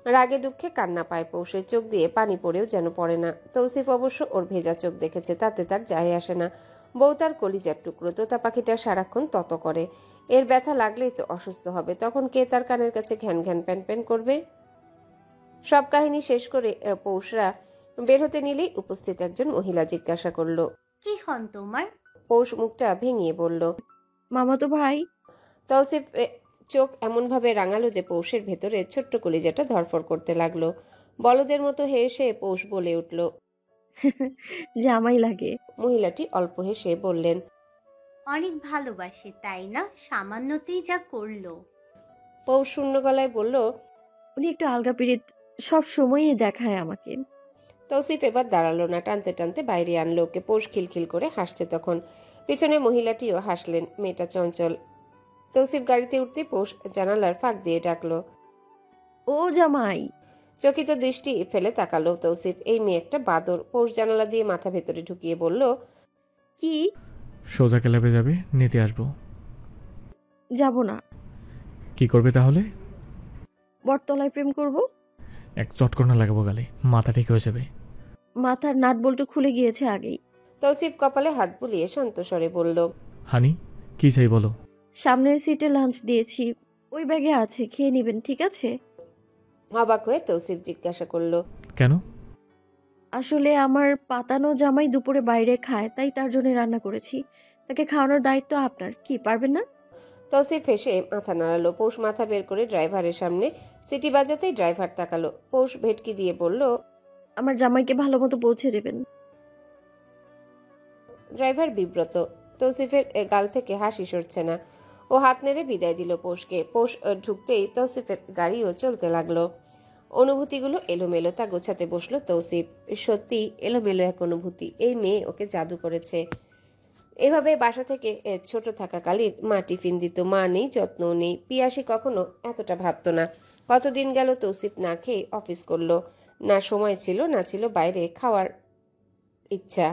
রাগে দুঃখে কান্না পায় পৌষের। চোখ দিয়ে পানি পড়েও যেন পড়ে না। তৌসিফ অবশ্য ওর ভেজা চোখ দেখেছে, তাতে তার যায় আসে না। বউ তার কলিজার টুকরো। তোতা পাখিটা সারাক্ষণ তত করে। এর ব্যথা লাগলেই তো অসুস্থ হবে। তখন কে তার কানের কাছে ঘ্যান ঘ্যান প্যান প্যান করবে? সব কাহিনী শেষ করে পৌষরা বের হতে নিলেই উপস্থিত একজন মহিলা জিজ্ঞাসা করলো, কি হন তোমার? পৌষ মুখটা ভেঙিয়ে বলল, মামাতো ভাই। তৌসিফ চোখ এমনভাবে রাঙালো যে পৌষের ভেতরে ছোট্ট কলিজাটা ধরফর করতে লাগলো। বলদের মতো হেসে পৌষ বলে উঠল, জামাই লাগে। মহিলাটি অল্প হেসে বললেন, অনেক ভালোবাসে তাই না? সামান্যতেই যা করলো। পৌষ শূন্য গলায় বলল, উনি একটু আলগা পিরিত সব সময়ই দেখায় আমাকে। তৌসিফ এবার দাঁড়ালো না। টানতে টানতে বাইরে আনলো ওকে। পৌষ খিলখিল করে হাসছে তখন। পিছনে মহিলাটিও হাসলেন। মেয়েটা চঞ্চল। তৌসিফ গাড়িতে উঠতে পৌষ জানালার ফাঁক দিয়ে ডাকলো, ও জামাই। চকিত দৃষ্টি ফেলে তাকালো তৌসিফ। এই মেয়ে একটা বাদর। পৌষ জানালা দিয়ে মাথা ভেতরে ঢুকিয়ে বলল, কি? সোজা ক্লাবে যাবে, নিতে আসবো। যাব না। কি করবে তাহলে? বটতলায় প্রেম করব। এক চটকনা লাগাবো গালে, মাথা ঠিক হয়ে যাবে। মাথার নাট বল্টু খুলে গিয়েছে আগেই। তৌসিফ কপালে হাত বুলিয়ে শান্ত স্বরে বলল, হানি, কি চাই বলো? সামনের সিটে লাঞ্চ দিয়েছি, ওই ব্যাগে আছে, খেয়ে নেবেন, ঠিক আছে? অবাক হয়ে তৌসিফ জিজ্ঞাসা করলো, কেন? আসলে আমার পাতানো জামাই দুপুরে বাইরে খায়, তাই তার জন্য রান্না করেছি। তাকে খাওয়ানোর দায়িত্ব আপনার, কি পারবেন না? তৌসিফ হেসে মাথা নাড়ালো। পৌষ মাথা বের করে ড্রাইভারের সামনে সিটি বাজাতেই ড্রাইভার তাকালো। পৌষ ভেটকি দিয়ে বলল, আমার জামাইকে ভালো মতো পৌঁছে দেবেন। ড্রাইভার বিব্রত। তৌসিফের গাল থেকে হাসি সরছে না। ও হাত নেড়ে বিদায় দিল পৌষকে। পৌষ ঢুকতেই তৌসিফের গাড়িও চলতে লাগলো। অনুভূতিগুলো এলোমেলো, তা গোছাতে বসলো তৌসিফ। সত্যি এলোমেলো এক অনুভূতি। এই মেয়ে ওকে জাদু করেছে। এভাবে বাসা থেকে ছোট থাকাকালীন মা টিফিন দিত। মা নেই, যত্নও নেই। পিয়াসী কখনো এতটা ভাবতো না। কতদিন গেল তৌসিফ না খেয়ে অফিস করলো। না সময় ছিল, না ছিল বাইরে খাওয়ার ইচ্ছা।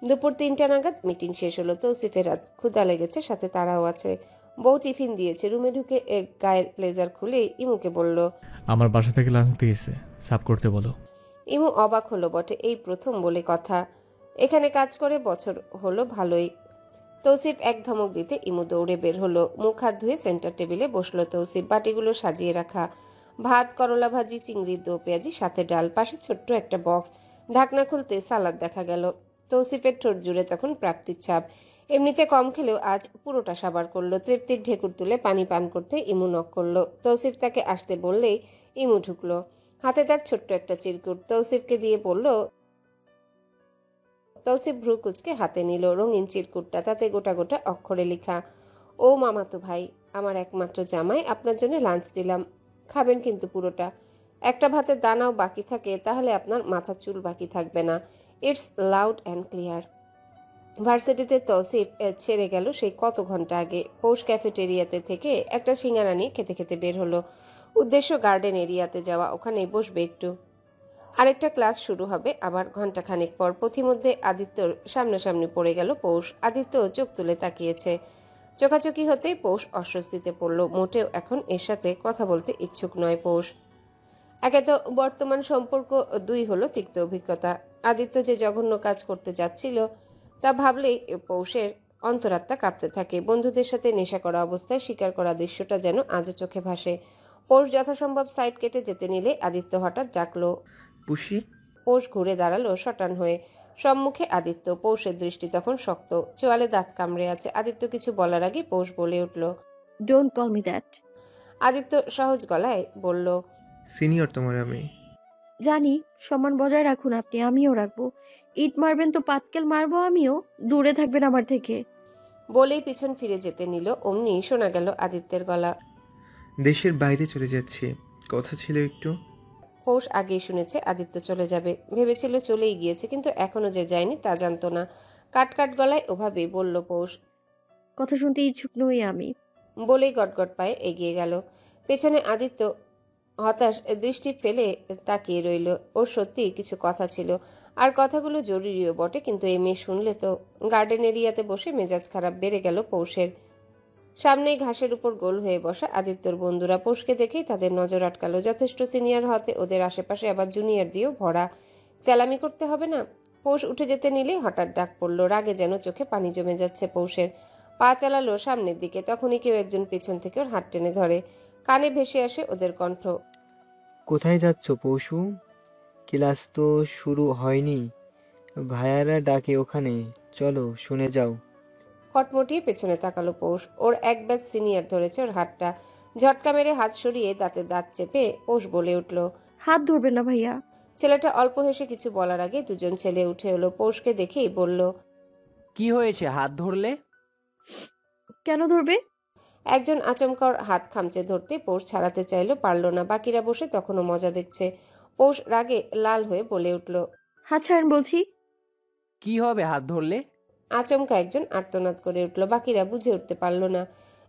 দুপুর 3টা নাগাদ মিটিং শেষ হলো। তৌসিফের রাত ক্ষুধা লেগেছে, সাথে তারাও আছে। বউ টিফিন দিয়েছে। রুমে ঢুকে গায়ের ব্লেজার খুলে ইমুকে বলল। আমার বাসা থেকে লাঞ্চ দিয়েছে, সাফ করতে বলো। ইমু অবাক হলো বটে, এই প্রথম বলে কথা। এখানে কাজ করে বছর হলো ভালোই। তৌসিফ এক ধমক দিতে ইমু দৌড়ে বের হলো। মুখ হাত ধুয়ে সেন্টার টেবিলে বসলো তৌসিফ। বাটিগুলো সাজিয়ে রাখা, ভাত, করলা ভাজি, চিংড়ির দো পেঁয়াজি, সাথে ডাল, পাশে ছোট্ট একটা বক্স। ঢাকনা খুলতে সালাদ দেখা গেল। তৌসিফের ঠোঁট জুড়ে তখন প্রাপ্তির ছাপ। এমনিতে কম খেলেও আজ পুরোটা সাবার করলো। তৃপ্তির ঢেকুর তুলে পানি পান করতে ইমু নক করলো। তৌসিফ তাকে আসতে বললেই ইমু ঢুকলো। হাতে তার ছোট্ট একটা চিরকুট তৌসিফকে দিয়ে বলল। তৌসিফ ভ্রু কুচকে হাতে নিল রঙিন চিরকুটটা। তাতে গোটা গোটা অক্ষরে লেখা, ও মামাতো ভাই, আমার একমাত্র জামাই, আপনার জন্য লাঞ্চ দিলাম, খাবেন কিন্তু পুরোটা। একটা ভাতের দানাও বাকি থাকে তাহলে আপনার মাথার চুল বাকি থাকবে না। It's loud and clear. ভার্সিটিতে তৌসিফ ছেড়ে গেল সেই কত ঘন্টা আগে। পৌষ ক্যাফেটেরিয়াতে থেকে একটা সিঙ্গারা নিয়ে খেতে খেতে বের হলো। উদ্দেশ্য গার্ডেন এরিয়াতে যাওয়া, ওখানেই বসবে একটু। আরেকটা ক্লাস শুরু হবে আবার ঘন্টাখানেক পর। পথিমধ্যে আদিত্যর সামনাসামনি পড়ে গেল পৌষ। আদিত্য চোখ তুলে তাকিয়েছে। চোখাচোখি হতেই পৌষ অস্বস্তিতে পড়ল। মোটেও এখন এর সাথে কথা বলতে ইচ্ছুক নয় পৌষ। একে তো বর্তমান সম্পর্ক, দুই হলো তিক্ত অভিজ্ঞতা। আদিত্য যে জঘন্য কাজ করতে যাচ্ছিল তা ভাবলেই পৌষের অন্তরাত্মা কাঁপতে থাকে। বন্ধুদের সাথে নেশা করা অবস্থায় শিকার করা দৃশ্যটা যেন আজও চোখে ভাসে। পৌষ যথাসম্ভব সাইড কেটে যেতে নিলে আদিত্য হঠাৎ ডাকলো, পুষি। পৌষ ঘুরে দাঁড়ালো শটান হয়ে। সম্মুখে আদিত্য। পৌষের দৃষ্টি তখন শক্ত, চোয়ালে দাঁত কামড়ে আছে। আদিত্য কিছু বলার আগে পৌষ বলে উঠল। Don't call me that. Aditya সহজ গলায় বলল, সিনিয়র তোমার আমি। জানি, সম্মান বজায় রাখুন আপনি, আমিও রাখবো। ইট মারবেন তো পাটকেল মারবো আমিও, দূরে থাকবেন আমার থেকে। বলেই পিছন ফিরে যেতে নিল। অমনি শোনা গেল আদিত্যের গলা, দেশের বাইরে চলে যাচ্ছি, কথা ছিল একটু। পৌষ আগেই শুনেছে আদিত্য চলে যাবে। ভেবেছিল চলেই গিয়েছে, কিন্তু এখনো যে যায়নি তা জানতো না। কাট কাট গলায় ওভাবেই বলল পৌষ। কথা শুনতে ইচ্ছুক নই আমি। বলেই গটগট পায়ে এগিয়ে গেল। পেছনে আদিত্য হতাশ দৃষ্টি ফেলে তাকিয়ে রইল। ওর সত্যি কিছু কথা ছিল, আর কথাগুলো জরুরিও বটে, কিন্তু এই মেয়ে শুনলে তো। গার্ডেন এরিয়াতে বসে মেজাজ খারাপ বেড়ে গেল পৌষের। সামনেই ঘাসের উপর গোল হয়ে বসা আদিত্যর বন্ধুরা। পৌষকে দেখেই তাদের নজর আটকালো। যথেষ্ট সিনিয়র হতে ওদের আশেপাশে আবার জুনিয়র দিয়েও ভরা। চেলামি করতে হবে না। পৌষ উঠে যেতে নিলে হঠাৎ ডাক পড়ল। রাগে যেন চোখে পানি জমে যাচ্ছে পৌষের। পা চালালো সামনের দিকে, তখনই কেউ একজন পেছন থেকে ওর হাত টেনে ধরে। কানে ভেসে আসে ওদের কণ্ঠ। কোথায় যাচ্ছ পশু? ক্লাস তো শুরু হয়নি, ভাইয়ারা ডাকে ওখানে, চলো শুনে যাও। কটমটিয়ে পেছনে তাকালো পৌষ। ওর এক ব্যাচ সিনিয়র ধরেছে ওর হাতটা। ঝটকা মেরে হাত সরিয়ে দাঁতে দাঁত চেপে পৌষ বলে উঠল, হাত ধরবেন না ভাইয়া। ছেলেটা অল্প হেসে কিছু বলার আগে দুজন ছেলে উঠে এলো। পৌষকে দেখেই বলল, কি হয়েছে হাত ধরলে? কেন ধরবে? একজন আচমকা ওর হাত খামচে ধরতে পৌষ ছাড়াতে চাইলো, পারল না। বাকিরা বসে তখনও মজা দেখছে। পৌষ রাগে লাল হয়ে বলে উঠল, হাত ছাড়েন বলছি। কি হবে হাত ধরলে? আচমকা একজন আর্তনাদ করে উঠল। বাকিরা বুঝে উঠতে পারল না।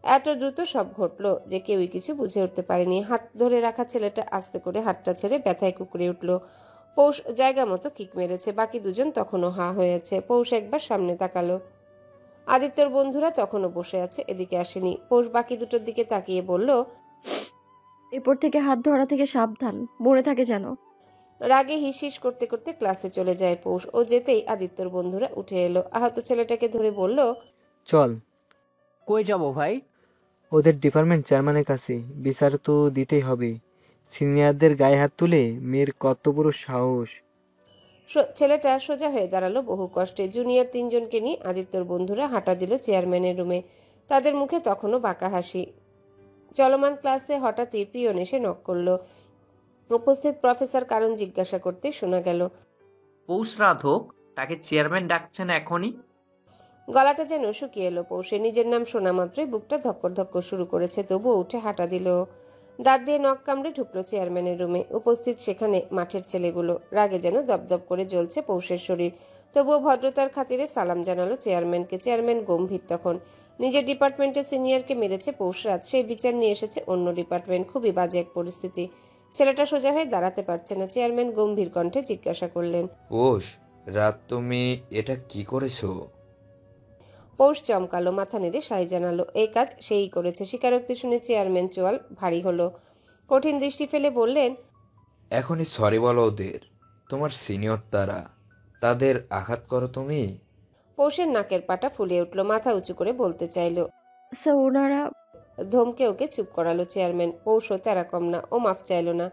এত দ্রুত সব ঘটলো যে কেউই কিছু বুঝে উঠতে পারেনি। হাত ধরে রাখা ছেলেটা আস্তে করে হাতটা ছেড়ে ব্যথায় কুকড়ে উঠল। পৌষ জায়গা মতো কিক মেরেছে। বাকি দুজন তখনও হা হয়েছে। পৌষ একবার সামনে তাকালো। আদিত্যর বন্ধুরা তখনও বসে আছে, এদিকে আসেনি। পৌষ বাকি দুটোর দিকে তাকিয়ে বলল, এরপর থেকে হাত ধরা থেকে সাবধান, মনে থাকে যেন। রাগে হিসহিস করতে করতে ক্লাসে চলে যায় পৌষ। ও যেতেই আদিত্যর বন্ধুরা উঠে এলো। আহত ছেলেটাকে ধরে বলল, চল। কই যাবো ভাই? ওদের ডিপার্টমেন্ট চেয়ারম্যানের কাছে, বিচার তো দিতেই হবে। সিনিয়রদের গায়ে হাত তুলে মেয়ের কত বড় সাহস। ছেলেটা সোজা হয়ে দাঁড়ালো বহু কষ্টে। জুনিয়র তিনজনকে নিয়ে আদিত্যর বন্ধুরা হাঁটা দিল চেয়ারম্যানের রুমে। তাদের মুখে তখনও বাঁকা হাসি। চলমান ক্লাসে হঠাৎই পিয়ন এসে নক করলো। উপস্থিত প্রফেসর কারণ জিজ্ঞাসা করতে শোনা গেল, পৌষ রাত হোক, তাকে চেয়ারম্যান ডাকছেন এখনই? গলাটা যেন শুকিয়ে এলো পৌষে। নিজের নাম শোনা মাত্রই বুকটা ধক্কর ধক্কর শুরু করেছে, তবুও উঠে হাঁটা দিল। দাঁত দিয়ে নখ কামড়ে ঢুকলো চেয়ারম্যানের রুমে। উপস্থিত সেখানে মাঠের ছেলেগুলো। রাগে যেন দপদপ করে জ্বলছে পৌষের শরীর। তবুও ভদ্রতার খাতিরে সালাম জানালো চেয়ারম্যানকে। চেয়ারম্যান গম্ভীর তখন। নিজের ডিপার্টমেন্টের সিনিয়রকে মেরেছে পৌষ রাত, সেই বিচার নিয়ে এসেছে অন্য ডিপার্টমেন্ট। খুবই বাজে এক পরিস্থিতি। ছেলেটা সোজা হয়ে দাঁড়াতে পারছে না। চেয়ারম্যান গম্ভীর কণ্ঠে জিজ্ঞাসা করলেন, পৌষ রাত তুমি এটা কি করেছো? পৌষ চমকালো, মাথা নেড়ে সাই জানালো। এই কাজ সেই করেছে। স্বীকারোক্তি শুনে চেয়ারম্যান চোয়াল ভারী হলো। কঠিন দৃষ্টি ফেলে বললেন, এখনই সরি বলো ওদের, তোমার সিনিয়র তারা, তাদের আঘাত করো তুমি। পৌষের নাকের পাটা ফুলে উঠল, মাথা উঁচু করে বলতে চাইল। স্যার ওনারা ধমকে ওকে চুপ করালো চেয়ারম্যান। পৌষও তেরা কম না, ও মাফ চাইল না।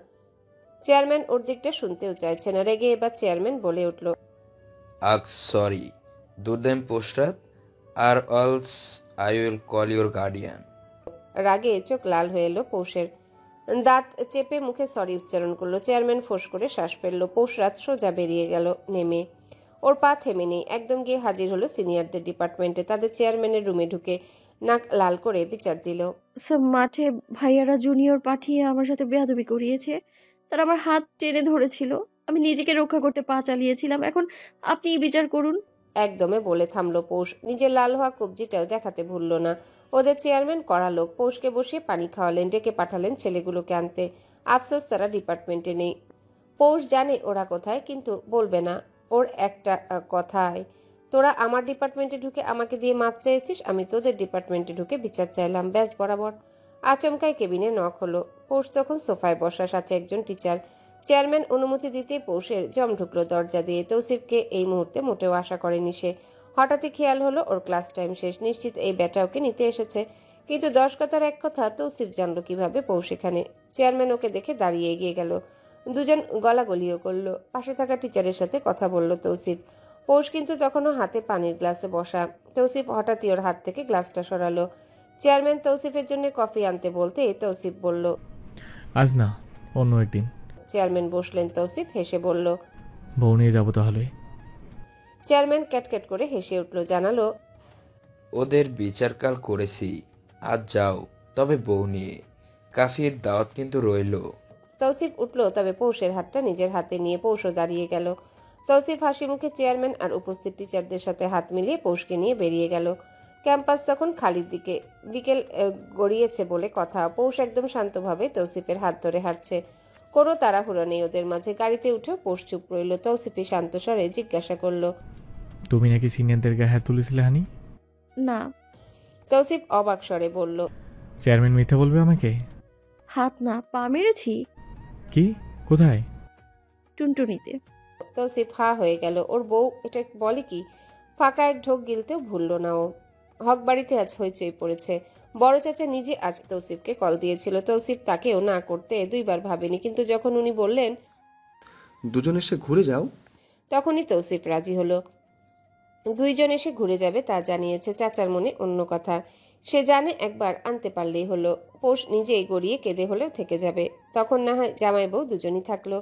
চেয়ারম্যান ওর দিকটা শুনতেও চাইছে না। রেগে এবার চেয়ারম্যান বলে উঠল, আগ সরি, do them পোশরাত, আর অলস I will call your guardian. রাগে চোখ লাল হয়ে এলো পৌষের। দাঁত চেপে মুখে সরি উচ্চারণ করলো। চেয়ারম্যান ফোঁস করে শ্বাস ফেললো। পৌষরাত সোজা বেরিয়ে গেল নেমে। ওর পা থেমে নেই, একদম গিয়ে হাজির হলো সিনিয়রদের ডিপার্টমেন্টে। তাদের চেয়ারম্যানের রুমে ঢুকে নাক লাল করে বিচার দিল। স্যার মাঠে ভাইয়ারা জুনিয়র পাঠিয়ে আমার সাথে বেয়াদবি করিয়েছে। তারা আমার হাত টেনে ধরেছিল, আমি নিজেকে রক্ষা করতে পা চালিয়েছিলাম। এখন আপনিই বিচার করুন। একদমে বলে থামলো পৌষ। নিজের লাল হওয়া কবজিটাও দেখাতে ভুলল না। ওদের চেয়ারম্যান কড়া লোক। পৌষকে বসিয়ে পানি খাওয়ালেন, ডেকে পাঠালেন ছেলেগুলোকে আনতে। আফসোস তারা ডিপার্টমেন্টে নেই। পৌষ জানে ওরা কোথায়, কিন্তু বলবে না। ওর একটা কথায়, তোরা আমার ডিপার্টমেন্টে ঢুকে আমাকে দিয়ে মাপ চেয়েছিস, আমি তোদের ডিপার্টমেন্টে ঢুকে বিচার চাইলাম, ব্যাস বরাবর। আচমকায় কেবিনে নক হলো। পৌষ তখন সোফায় বসা, সাথে একজন টিচার। চেয়ারম্যান অনুমতি দিতে পৌষের জম ঢুকলো দরজা দিয়ে। তৌসিফকে এই মুহূর্তে মোটেও আশা করেনি সে। হঠাৎই খেয়াল হলো ওর ক্লাস টাইম শেষ, নিশ্চিত এই ব্যাটা ওকে নিতে এসেছে। কিন্তু 10 কথার এক কথা, তৌসিফ জানলো কিভাবে পৌষ এখানে? চেয়ারম্যান ওকে দেখে দাঁড়িয়ে এগিয়ে গেল। দুজন গলাগলিও করলো। পাশে থাকা টিচারের সাথে কথা বলল তৌসিফ। পৌষ কিন্তু তখনও হাতে পানির গ্লাসে বসা। তৌসিফ হঠাৎই ওর হাত থেকে গ্লাসটা সরালো। চেয়ারম্যান তৌসিফের জন্য কফি আনতে বলতে তৌসিফ বলল, আজ না, অন্য একদিন। চেয়ারম্যান বসলেন। তৌসিফ হেসে বলল, বউ নিয়ে যাবো তাহলে। চেয়ারম্যান ক্যাটক্যাট করে হেসে উঠল, জানালো, ওদের বিচারকাল করেছি, আজ যাও, তবে বউ নিয়ে। কাফির দাওয়াত কিন্তু রইল। তৌসিফ উঠল, তবে পৌষের হাতটা নিজের হাতে নিয়ে পৌষও দাঁড়িয়ে গেল। তৌসিফ হাসি মুখে চেয়ারম্যান আর উপস্থিত টিচারদের সাথে হাত মিলিয়ে পৌষকে নিয়ে বেরিয়ে গেল। ক্যাম্পাস তখন খালির দিকে। বিকেল গড়িয়েছে বলে কথা। পৌষ একদম শান্তভাবে তৌসিফের হাত ধরে হাঁটছে। কোনো তাড়াহুড়ো নেই ওদের মাঝে। গাড়িতে উঠেও পৌষ চুপ রইল। তৌসিফি শান্ত স্বরে জিজ্ঞাসা করলো, তুমি নাকি সিনিয়রদের গায়ে হাত তুলেছিলে হানি? না। তৌসিফ অবাক স্বরে বলল, চেয়ারম্যান মিথ্যা বলবে আমাকে? হাত না, পা মেরেছি। কি? কোথায়? টুনটুনিতে। তৌসিফ হা হয়ে গেল। ওর বউ এটা বলে কি? ফাঁকা এক ঢোক গিলতেও ভুলল না ও। হক বাড়িতে আজ হইচই পড়েছে। বড় চাচা নিজে আজ তৌসিফকে কল দিয়েছিল। তৌসিফ তাকেও না করতে 2 বার ভাবেনি, কিন্তু যখন উনি বললেন দুজন এসে ঘুরে যাও, তখনই তৌসিফ রাজি হলো। 2 জন এসে ঘুরে যাবে তা জানিয়েছে। চাচার মনে অন্য কথা। সে জানে একবার আনতে পারলেই হলো। পৌষ নিজেই গড়িয়ে কেঁদে হলেও থেকে যাবে। তখন না হয় জামাই বউ দুজনই থাকলো।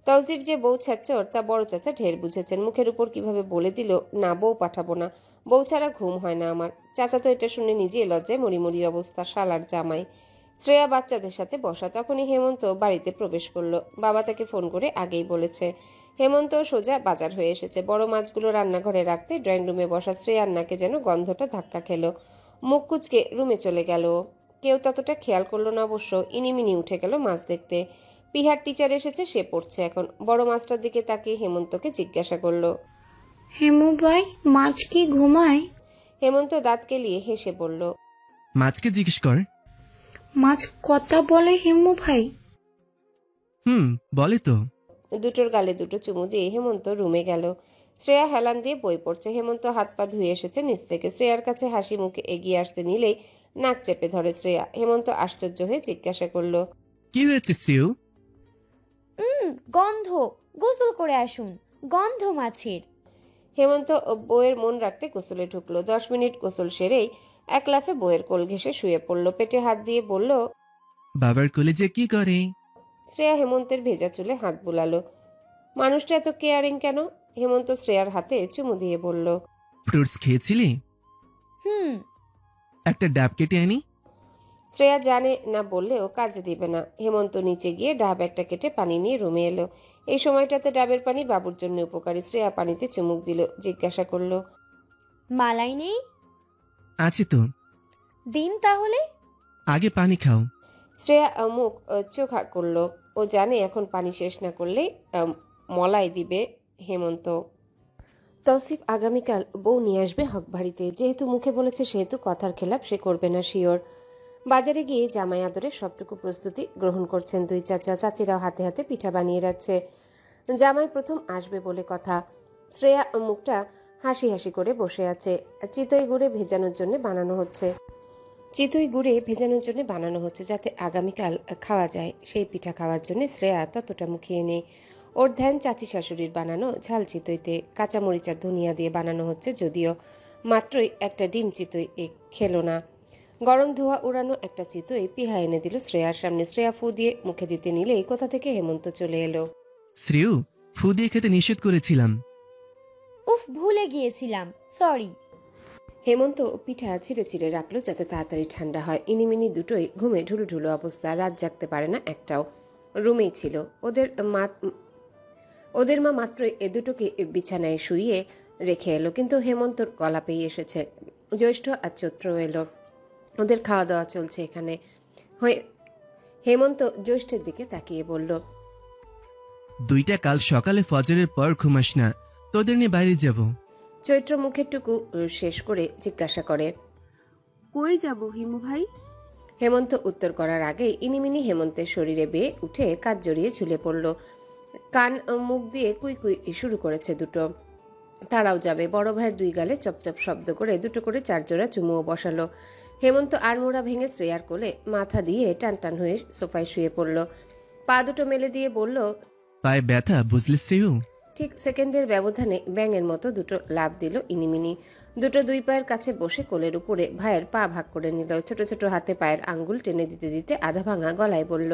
তৌসিফ যে বউ ছাচ্চর তা বড় চাচা ঢের বুঝেছেন। মুখের উপর কিভাবে বলে দিল, না বউ পাঠাবো না, বউ ছাড়া ঘুম হয় না আমার। চাচা তো এটা শুনে নিজেই লজ্জায় মরিমরি অবস্থা। শালার জামাই। শ্রেয়া বাচ্চাদের সাথে বসা। তখনই হেমন্ত বাড়িতে প্রবেশ করলো। বাবা তাকে ফোন করে আগেই বলেছে। হেমন্ত সোজা বাজার হয়ে এসেছে। বড় মাছগুলো রান্নাঘরে রাখতে ড্রয়িং রুমে বসা শ্রেয়ার নাকে যেন গন্ধটা ধাক্কা খেলো। মুখ কুচকে রুমে চলে গেল। কেউ ততটা খেয়াল করলো না অবশ্য। ইনিমিনি উঠে গেল মাছ দেখতে। পিহার টিচার এসেছে, সে পড়ছে এখন। বড় মাছটার দিকে তাকিয়ে হেমন্তকে জিজ্ঞাসা করলো, হেমু ভাই, মাছ কি ঘুমায়? হেমন্ত দাঁত কেলিয়ে হেসে বলল, মাছকে জিজ্ঞেস কর। মাছ কথা বলে হেমু ভাই? বলে তো। দুটোর গালে দুটো চুমু দিয়ে হেমন্ত রুমে গেল। শ্রেয়া হেলান দিয়ে বই পড়ছে। হেমন্ত হাত পা ধুয়ে এসেছে নিচ থেকে। শ্রেয়ার কাছে হাসি মুখে এগিয়ে আসতে নিলেই নাক চেপে ধরে শ্রেয়া। হেমন্ত আশ্চর্য হয়ে জিজ্ঞাসা করলো, কি হয়েছে শ্রেয়? গন্ধ, গোসল করে আসুন, গন্ধ মাছের। হেমন্ত বইয়ের মন রাখতে গোসলে ঢুকলো। 10 মিনিট গোসল সেরেই এক লাফে বইয়ের কোল ঘেঁষে শুয়ে পড়লো। পেটে হাত দিয়ে বলল, বাবার কোলে যে কি করে? শ্রেয়া হেমন্তের ভেজা চুলে হাত বুলালো। মানুষটা এত কেয়ারিং কেন? হেমন্ত শ্রেয়ার হাতে চুমু দিয়ে বলল, ফ্রুটস খেয়েছিলি? একটা ডাব কেটে আনি। শ্রেয়া জানে না বললেও কাজে দিবে না। হেমন্ত নিচে গিয়ে ডাব একটা কেটে পানি নিয়ে রুমে এলো। এই সময়টাতে ডাবের পানি বাবুর জন্য উপকারী। শ্রেয়া পানিতে চুমুক দিল। জিজ্ঞাসা করলো, মালাই নেই? আছে তো। দিন তাহলে। আগে পানি খাও। শ্রেয়া মুখ চোখা করলো। ও জানে এখন পানি শেষ না করলে মলাই দিবে হেমন্ত। তৌসিফ আগামীকাল বউ নিয়ে আসবে হকবাড়িতে। যেহেতু মুখে বলেছে সেহেতু কথার খেলাপ সে করবে না শিওর। বাজারে গিয়ে জামাই আদরের সবটুকু প্রস্তুতি গ্রহণ করছেন দুই চাচা। চাচিরাও হাতে হাতে পিঠা বানিয়ে রাখছে। জামাই প্রথম আসবে বলে কথা। শ্রেয়া মুখটা হাসি হাসি করে বসে আছে। চিতই গুড়ে ভেজানোর জন্য বানানো হচ্ছে যাতে আগামীকাল খাওয়া যায়। সেই পিঠা খাওয়ার জন্য শ্রেয়া ততটা মুখিয়ে নেই। ওর ধ্যান চাচি শাশুড়ির বানানো ঝাল চিতইতে। কাঁচামরিচ আর ধনিয়া দিয়ে বানানো হচ্ছে, যদিও মাত্রই একটা ডিম চিতই খেলো না। গরম ধোয়া উড়ানো একটা চিতই পিহা এনে দিল শ্রেয়ার সামনে। শ্রেয়া ফু দিয়ে মুখে দিতে নিলেই কোথা থেকে হেমন্ত চলে এলো। শ্রেয়ু, ফু দিয়ে খেতে নিষেধ করেছিলাম। উফ, ভুলে গিয়েছিলাম, সরি। হেমন্ত পিঠা ছিঁড়ে ছিঁড়ে রাখলো যাতে তাড়াতাড়ি ঠান্ডা হয়। ইনিমিনি দুটোই ঘুমে ঢুলু ঢুলু অবস্থা, রাত জাগতে পারে না একটাও। রুমেই ছিল। ওদের মা মাত্রই এ দুটোকে বিছানায় শুইয়ে রেখে এলো, কিন্তু হেমন্তর গলা পেয়ে এসেছে। জ্যৈষ্ঠ আর চৈত্র এলো, ওদের খাওয়া দাওয়া চলছে এখানে। হেমন্ত জ্যৈষ্ঠের দিকে তাকিয়ে বলল, দুইটা কাল সকালে ফজরের পর ঘুমাস না, তোদের নিয়ে বাইরে যাব। চৈত্র মুখের টুকু শেষ করে জিজ্ঞাসা করে, কই যাব হিমু ভাই? হেমন্ত উত্তর করার আগেই ইনিমিনি হেমন্তের শরীরে বেয়ে উঠে কাজ জড়িয়ে ঝুলে পড়ল। কান মুখ দিয়ে কুই কুই শুরু করেছে দুটো। তারাও যাবে। বড় ভাইয়ের দুই গালে চপচপ শব্দ করে দুটো করে চারজোড়া চুমুও বসালো। হেমন্ত আড়মোড়া ভেঙে শ্রেয়ার কোলে মাথা দিয়ে টান টান হয়ে সোফায় শুয়ে পড়ল। পা দুটো মেলে দিয়ে বলল, পায়ে ব্যথা বুঝলি শ্রেয়ু? ঠিক সেকেন্ডের ব্যবধানে ব্যাঙের মতো দুটো লাফ দিল ইনিমিনি। দুটো দুই পায়ের কাছে বসে কোলের উপরে ভাইয়ের পা ভাগ করে নিল। ছোট ছোট হাতে পায়ের আঙ্গুল টেনে দিতে দিতে আধা ভাঙা গলায় বলল,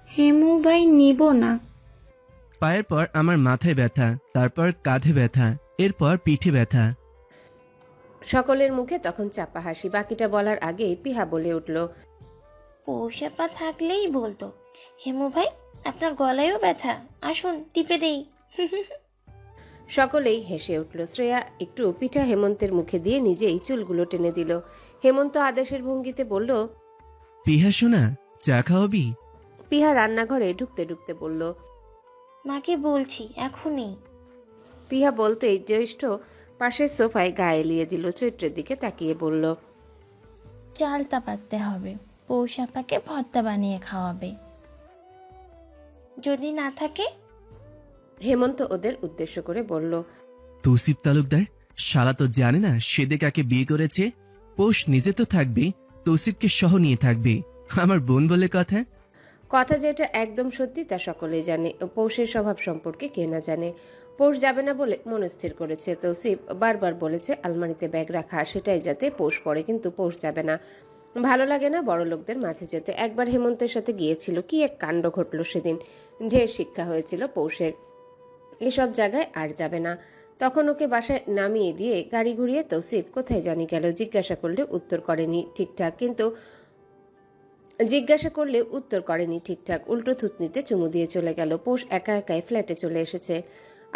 হেমু ভাই নিব না। পায়ের পর আমার মাথায় ব্যথা, তারপর কাঁধে ব্যথা, এরপর পিঠে ব্যথা। সকলের মুখে তখন চাপা হাসি। বাকিটা বলার আগেই পিহা বলে উঠল, পৌষাপা থাকলেই বলতো, হেমু ভাই আপনার গলায়ও ব্যথা, আসুন টিপে দেই। সকলেই হেসে উঠল। শ্রেয়া একটু পিঠা হেমন্তের মুখে দিয়ে নিজেই চুলগুলো টেনে দিল। হেমন্ত আদেশের ভঙ্গিতে বলল, পিহা শোনা, চা খাওয়াবি? পিহা রান্নাঘরে ঢুকতে ঢুকতে বলল, মাকে বলছি এখনই। পিহা বলতেই জ্যৈষ্ঠ পাশের সোফায় গায়ে এলিয়ে দিল। চৈত্রের দিকে তাকিয়ে বলল, চালটা পাততে হবে, পৌষাপাকে ভর্তা বানিয়ে খাওয়াবে। যদি না থাকে? হেমন্ত ওদের উদ্দেশ্য করে বলল, তৌসিফ তালুকদার শালা তো জানে না সেদে কাকে বিয়ে করেছে। পৌষ নিজে তো থাকবে, তৌসিফকে সহ নিয়ে থাকবে। আমার বোন বলে কথা। কথা যেটা একদম সত্যি তা সকলেই জানে। পৌষের স্বভাব সম্পর্কে কে না জানে। পৌষ যাবে না বলে মনস্থির করেছে। তৌসিফ বারবার বলেছে আলমারিতে ব্যাগ রাখা, সেটাই যাতে পৌষ পড়ে, কিন্তু পৌষ যাবে না। ভালো লাগে না বড় লোকদের মাঝে যেতে। একবার হেমন্তের সাথে গিয়েছিল, কি এক কাণ্ড ঘটল সেদিন। ঢের শিক্ষা হয়েছিল পৌষের। এসব জায়গায় আর যাবে না। তখন ওকে বাসায় নামিয়ে দিয়ে গাড়ি ঘুরিয়ে তৌসিফ কোথায় জানি গেল। জিজ্ঞাসা করলে উত্তর করেনি ঠিকঠাক, উল্টো থুতনিতে চুমু দিয়ে চলে গেল। পৌষ একা একাই ফ্ল্যাটে চলে এসেছে।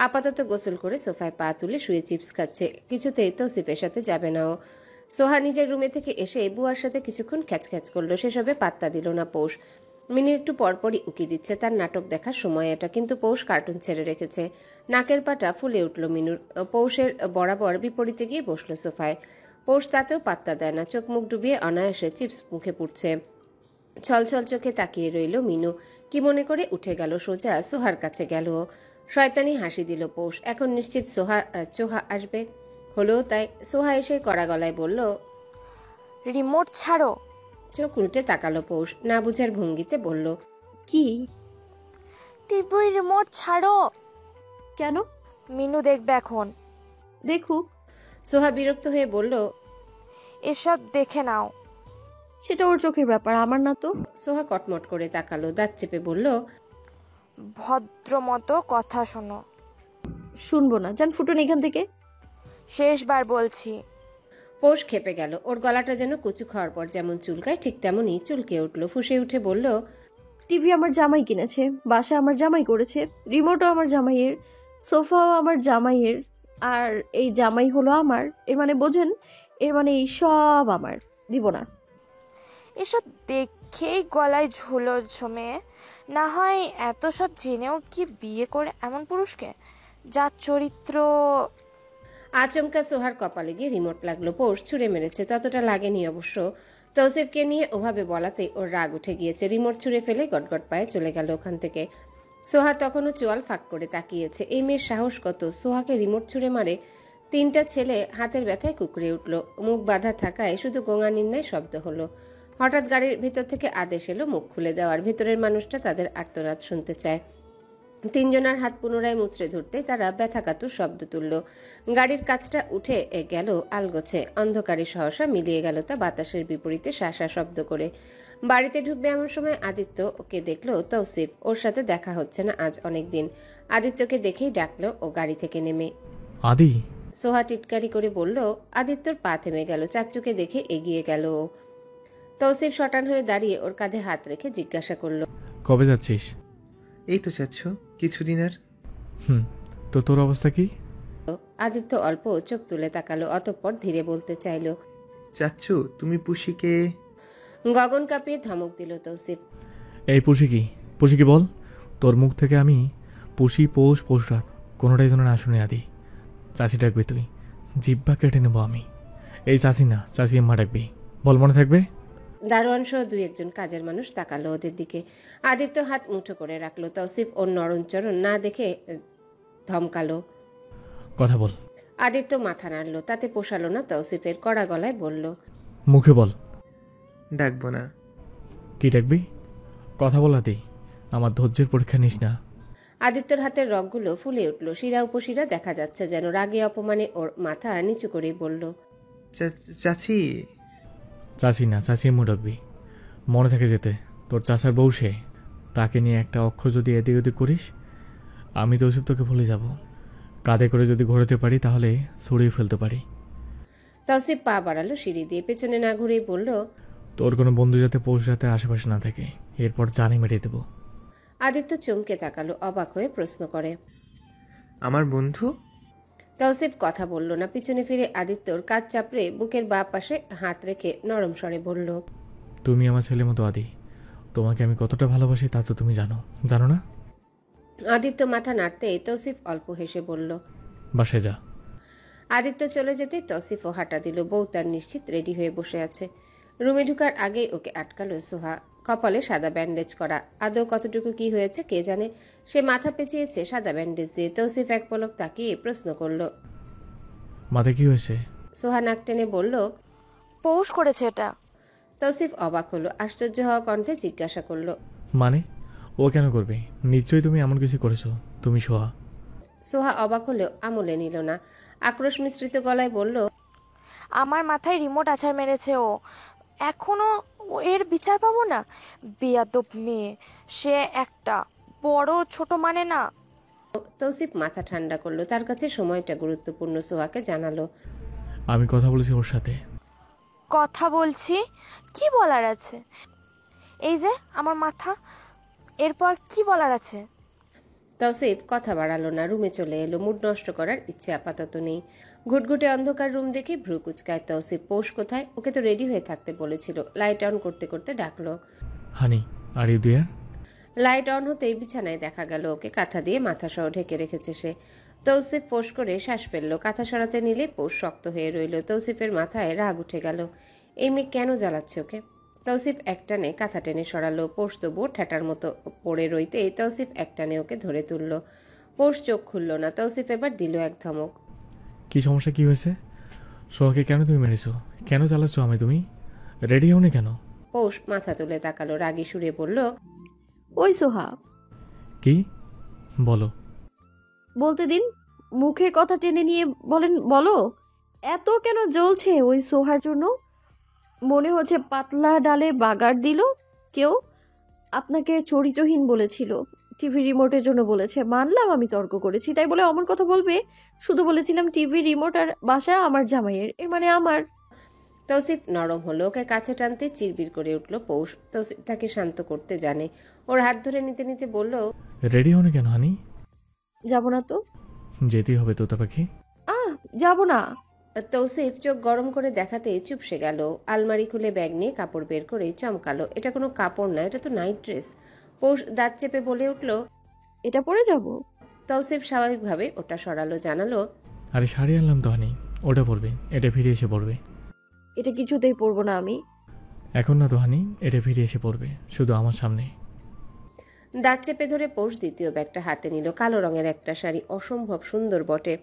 আপাতত গোসল করে সোফায় পা তুলে শুয়ে চিপস খাচ্ছে। কিছুতেই তৌসিফের সাথে যাবে না ও। সোহা নিজের রুমে থেকে এসে বুয়ার সাথে কিছুক্ষণ খ্যাচখ্যাচ করলো। সেসবে পাত্তা দিল না পৌষ। মিনি একটু পরপরই উকি দিচ্ছে, তার নাটক দেখার সময় এটা, কিন্তু পৌষ কার্টুন ছেড়ে রেখেছে। নাকের পাটা ফুলে উঠল মিনুর। পৌষের বরাবর বিপরীতে গিয়ে বসলো সোফায়। পৌষ তাতেও পাত্তা দেয় না, চোখ মুখ ডুবিয়ে অনায়াসে চিপস মুখে পুড়ছে। ছলছল চোখে তাকিয়ে রইল মিনু। কি মনে করে উঠে গেল, সোজা সোহার কাছে গেল। শয়তানি হাসি দিল পৌষ। এখন নিশ্চিত সোহা আসবে। হলো তাই। সোহা এসে কড়া গলায় বলল, রিমোট ছাড়ো। চোখ উল্টে তাকালো পৌষ। না বুঝার ভঙ্গিতে বলল, কি? টিভির রিমোট ছাড়ো। কেন? মিনু দেখবে এখন। দেখুক। সোহা বিরক্ত হয়ে বলল, এসব দেখে নাও। সেটা ওর চোখের ব্যাপার, আমার না তো। সোহা কটমট করে তাকালো, দাঁত চেপে বলল, ভদ্র মতো কথা শোনো। শুনবো না, যান ফুটুন এখান থেকে। শেষবার বলছি। পৌষ খেপে গেল। ওর গলাটা যেন কচু খাওয়ার পর যেমন চুলকায় ঠিক তেমনই চুলকে উঠল। ফুঁসে উঠে বলল, টিভি আমার জামাই কিনেছে, বাসা আমার জামাই করেছে, রিমোটও আমার জামাইয়ের, সোফাও আমার জামাইয়ের, আর এই জামাই হলো আমার। এর মানে বোঝেন, এর মানে এই সব আমার। দিব না। এসব দেখেই গলায় ঝুলো জমে। না হয় এত সব জেনেও কি বিয়ে করে এমন পুরুষকে, যার চরিত্র। আচমকা সোহার কপালে গিয়ে রিমোট লাগলো। পৌষ ছুঁড়ে মেরেছে, ততটা লাগেনি অবশ্য। তৌসিফকে নিয়ে ওভাবে বলাতেই ওর রাগ উঠে গিয়েছে। রিমোট ছুঁড়ে ফেলে গটগট পায়ে চলে গেল ওখান থেকে। সোহা তখনও চোয়াল ফাঁক করে তাকিয়েছে। এই মেয়ের সাহস কত, সোহাকে রিমোট ছুঁড়ে মারে। 3টা ছেলে হাতের ব্যথায় কুকড়ে উঠল। মুখ বাঁধা থাকায় শুধু গোঙা নির্ণয় শব্দ হলো। হঠাৎ গাড়ির ভিতর থেকে আদেশ এলো মুখ খুলে দেওয়ার। ভিতরের মানুষটা তাদের আর্তনাদ শুনতে চায়। 3জনের হাত পুনরায় মুচড়ে ধরতে তারা ব্যথাকাতুর শব্দ তুলল। গাড়ির কাজটা উঠে গেল আলগোছে। অন্ধকারে সহসা মিলিয়ে গেল তা বাতাসের বিপরীতে শাসা শব্দ করে। বাড়িতে ঢুকবে এমন সময় আদিত্য ওকে দেখলো তৌসিফ। ওর সাথে দেখা হচ্ছে না আজ অনেকদিন। আদিত্যকে দেখেই ডাকলো ও গাড়ি থেকে নেমে। আদি। সোহা টিটকারি করে বলল। আদিত্যর পা থেমে গেল। চাচ্চুকে দেখে এগিয়ে গেল। তৌসিফ শটান হয়ে দাঁড়িয়ে ওর কাঁধে হাত রেখে জিজ্ঞাসা করলো, কবে যাচ্ছিস? এই তো চাচ্ছ, কিছুদিন আর। তো তোর অবস্থা কি? আদিত্য অল্প চোখ তুলে তাকালো, অতঃপর ধীরে বলতে চাইলো, চাচ্ছু তুমি পুষিকে। গগন কাঁপিয়ে ধমক দিল তৌসিফ। এই পুষি কি বল। তোর মুখ থেকে আমি পুষি পৌষ রাত কোনোটাই যেন না শুনে আদি। চাচি ডাকবি তুই, জিব্বা কেটে নেবো আমি। এই চাচি না, চাচি আম্মা ডাকবি, বল মনে থাকবে? দারোয়ান সহ 2-1 কাজের মানুষ তাকালো ওদের দিকে। আদিত্য হাত মুঠো করে রাখলো। তৌসিফ ওর নরণচরণ না দেখে ধমকালো, কথা বল। আদিত্য মাথা নাড়ল, তাতে পোষালো না তৌসিফের। কড়া গলায় বলল, মুখে বল। ডাকবো না। কি ডাকবি? কথা বল আদি, আমার ধৈর্যের পরীক্ষা নিস না। আদিত্যর হাতের রগগুলো ফুলে উঠল, শিরা উপশিরা দেখা যাচ্ছে যেন। রাগে অপমানে ওর মাথা নিচু করেই বলল, চাচি। চাচি না, চাচি আম্মু ডাকবি, মনে থাকে যেতে। তোর চাচার বউ সে, তাকে নিয়ে একটা অক্ষর যদি এদিক ওদিক করিস, আমি তো ওসব তোকে ভুলে যাব। কাঁধে করে যদি ঘোরাতে পারি তাহলে ছড়িয়ে ফেলতে পারি। তৌসিফ পা বাড়ালো সিঁড়ি দিয়ে, পেছনে না ঘুরেই বলল, তোর কোনো বন্ধু যাতে পৌষ রাতে আশেপাশে না থাকে, এরপর জানি মেরে দেবো। আদিত্য চমকে তাকালো, অবাক হয়ে প্রশ্ন করে, আমার বন্ধু? তৌসিফ কথা বলল না। পিছনে ফিরে আদিত্যর কাঁধ চাপড়ে বুকের বাঁ পাশে হাত রেখে নরম স্বরে বলল, তুমি আমার ছেলে মতো আদি, তোমাকে আমি কতটা ভালোবাসি তা তো তুমি জানো না? আদিত্য মাথা নাড়তেই তৌসিফ অল্প হেসে বলল, বাসায় যা। আদিত্য চলে যেতেই তৌসিফও হাঁটা দিল। বউ তার নিশ্চিত রেডি হয়ে বসে আছে। রুমে ঢুকার আগেই ওকে আটকালো সোহা। কপালে সাদা ব্যান্ডেজ করা। আদৌ কতটুকু কি হয়েছে কে জানে। সে মাথা পেঁচিয়েছে সাদা ব্যান্ডেজ দিয়ে। তৌসিফ এক পলক তাকিয়ে প্রশ্ন করল, মাথায় কি হয়েছে? সোহা নাক টেনে বলল, পৌষ করেছে এটা। তৌসিফ অবাক হলো, আশ্চর্য হওয়া কণ্ঠে জিজ্ঞাসা করলো, মানে ও কেন করবে? নিশ্চয়ই তুমি এমন কিছু করেছো তুমি সোহা। সোহা অবাক হলেও আমলে নিল না। আক্রোশ মিশ্রিত গলায় বলল, আমার মাথায় রিমোট আছাড় মেরেছে ও, এখনো এর বিচার পাবো না? বেয়াদব মেয়ে সে একটা, বড় ছোট মানে না। তৌসিফ মাথা ঠান্ডা করলো। তার কাছে সময়টা গুরুত্বপূর্ণ। সোহাকে জানালো, আমি কথা বলেছি ওর সাথে। কথা বলছি? কি বলার আছে? এই যে আমার মাথা, এরপর কি বলার আছে? তৌসিফ কথা বাড়ালো না, রুমে চলে এলো। মুড নষ্ট করার ইচ্ছে আপাতত নেই। ঘুটঘুটে অন্ধকার রুম দেখে ভ্রু কুচকায় তৌসিফ। পৌষ কোথায়? ওকে তো রেডি হয়ে থাকতে বলেছিল। লাইট অন করতে করতে ডাকলো, honey are you there? Light on হতেই বিছানায় দেখা গেল ওকে। কাঁথা দিয়ে মাথা সহ ঢেকে রেখেছে সে। তৌসিফ ফোঁস করে শ্বাস ফেললো। কাঁথা সরাতে নিলে পৌষ শক্ত হয়ে রইল। তৌসিফের মাথায় রাগ উঠে গেল। এই মেয়ে কেন জ্বালাচ্ছে ওকে? তৌসিফ একটানে কাঁথা টেনে সরালো। পৌষ তবুও ঠেটার মতো পড়ে রইতেই তৌসিফ একটানে ওকে ধরে তুলল। পৌষ চোখ খুলল না। তৌসিফ এবার দিল এক ধমক। কি সমস্যা, কি হয়েছে? সোহাকে কেন তুমি মেরেছো? কেন জ্বালাচ্ছ আমায় তুমি? রেডি হওনি কেন? পৌষ মাথা তুলে তাকালো, রাগী সুরে বলল, ওই সোহা। কি বলো? বলতে দিন, মুখের কথা টেনে নিয়ে বলেন, বলো। এত কেন জ্বলছে ওই সোহার জন্য? মনে হচ্ছে পাতলা ডালে বাগার দিল কেউ। আপনাকে চরিত্রহীন বলেছিল, টিভি রিমোটের জন্য বলেছে, মানলাম আমি তর্ক করেছি, তাই বলে অমন কথা বলবে? শুধু বলেছিলাম টিভি রিমোট আর বাসা আমার জামাইয়ের, এর মানে আমার। তৌসিফ নরম হলো। ওকে কাছে টানতে চিরবির করে উঠল পৌষ। তৌসিফ তাকে শান্ত করতে জানে। ওর হাত ধরে নিতে নিতে বলল, রেডি হওনি কেন হানি? যাব না তো। যেতেই হবে তোতা পাখি। যাব না। তৌসিফ চোখ গরম করে দেখাতে চুপসে গেল। আলমারি খুলে ব্যাগ নিয়ে কাপড় বের করে চমকালো, এটা কোনো কাপড় না, এটা তো নাইট ড্রেস। পৌষ দাঁত চেপে বলে উঠল, এটা পরে যাব। তৌসিফ স্বাভাবিকভাবে ওটা সরালো, জানালো, আরে শাড়ি আনলাম তো হানি, ওটা পরবে, এটা ফিরে এসে পড়বে। এটা কিছুতেই পরবো না আমি। এখন না তো হানি, এটা ফিরে এসে পড়বে, শুধু আমার সামনে। দাঁত চেপে ধরে পৌষ দ্বিতীয় ব্যাগটা হাতে নিল। কালো রঙের একটা শাড়ি, অসম্ভব সুন্দর বটে।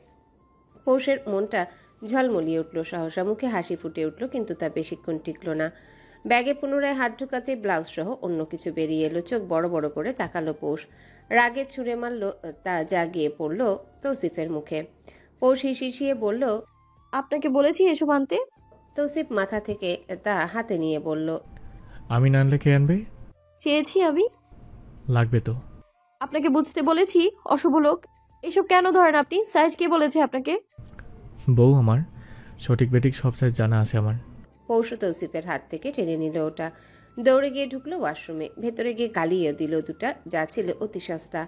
পৌষের মনটা ঝলমলিয়ে উঠল, সহসা মুখে হাসি ফুটে উঠল, কিন্তু তা বেশিক্ষণ টিকল না। ব্যাগে পুনরায় হাত ঢুকাতে ব্লাউজ সহ অন্য কিছু বেরিয়ে এলো। চোখ বড় বড় করে তাকালো পৌষ। রাগে ছুঁড়ে মারল তা, যা গিয়ে পড়ল তৌসিফের মুখে। পৌষ হিসিয়ে বলল, আপনাকে বলেছি এসব আনতে। তৌসিফ মাথা থেকে তা হাতে নিয়ে বলল, আমি না আনলে কে আনবে? চেয়েছি আমি। লাগবে তো। আপনাকে বুঝতে বলেছি, অশুভ লোক। এসব কেন ধরেন আপনি? সাইজ কে বলেছে আপনাকে? বউ আমার, সঠিক বেঠিক সব সাইজ জানা আছে আমার। পৌষ তৌসিফের হাত থেকে টেনে নিল ওটা। দৌড়ে গিয়ে ঢুকলো ওয়াশরুমে। ভেতরে গিয়ে গালিয়ে দিল দুটা, যা ছিল অতি সস্তা।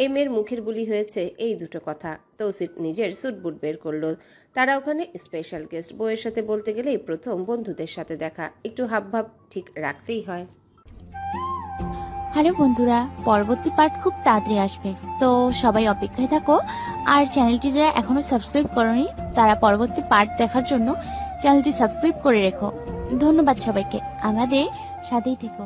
এই মেয়ের মুখের বুলি হয়েছে এই দুটো কথা। তৌসিফ নিজের স্যুট বুট বের করলো। তারা ওখানে স্পেশাল গেস্ট। বউয়ের সাথে বলতে গেলে এই প্রথম বন্ধুদের সাথে দেখা, একটু হাবভাব ঠিক রাখতেই হয়। হ্যালো বন্ধুরা, পরবর্তী পার্ট খুব তাড়াতাড়ি আসবে, তো সবাই অপেক্ষায় থাকো। আর চ্যানেলটি যারা এখনো সাবস্ক্রাইব করোনি, তারা পরবর্তী পার্ট দেখার জন্য চ্যানেলটি সাবস্ক্রাইব করে রেখো। ধন্যবাদ সবাইকে, আমাদের সাথেই থেকো।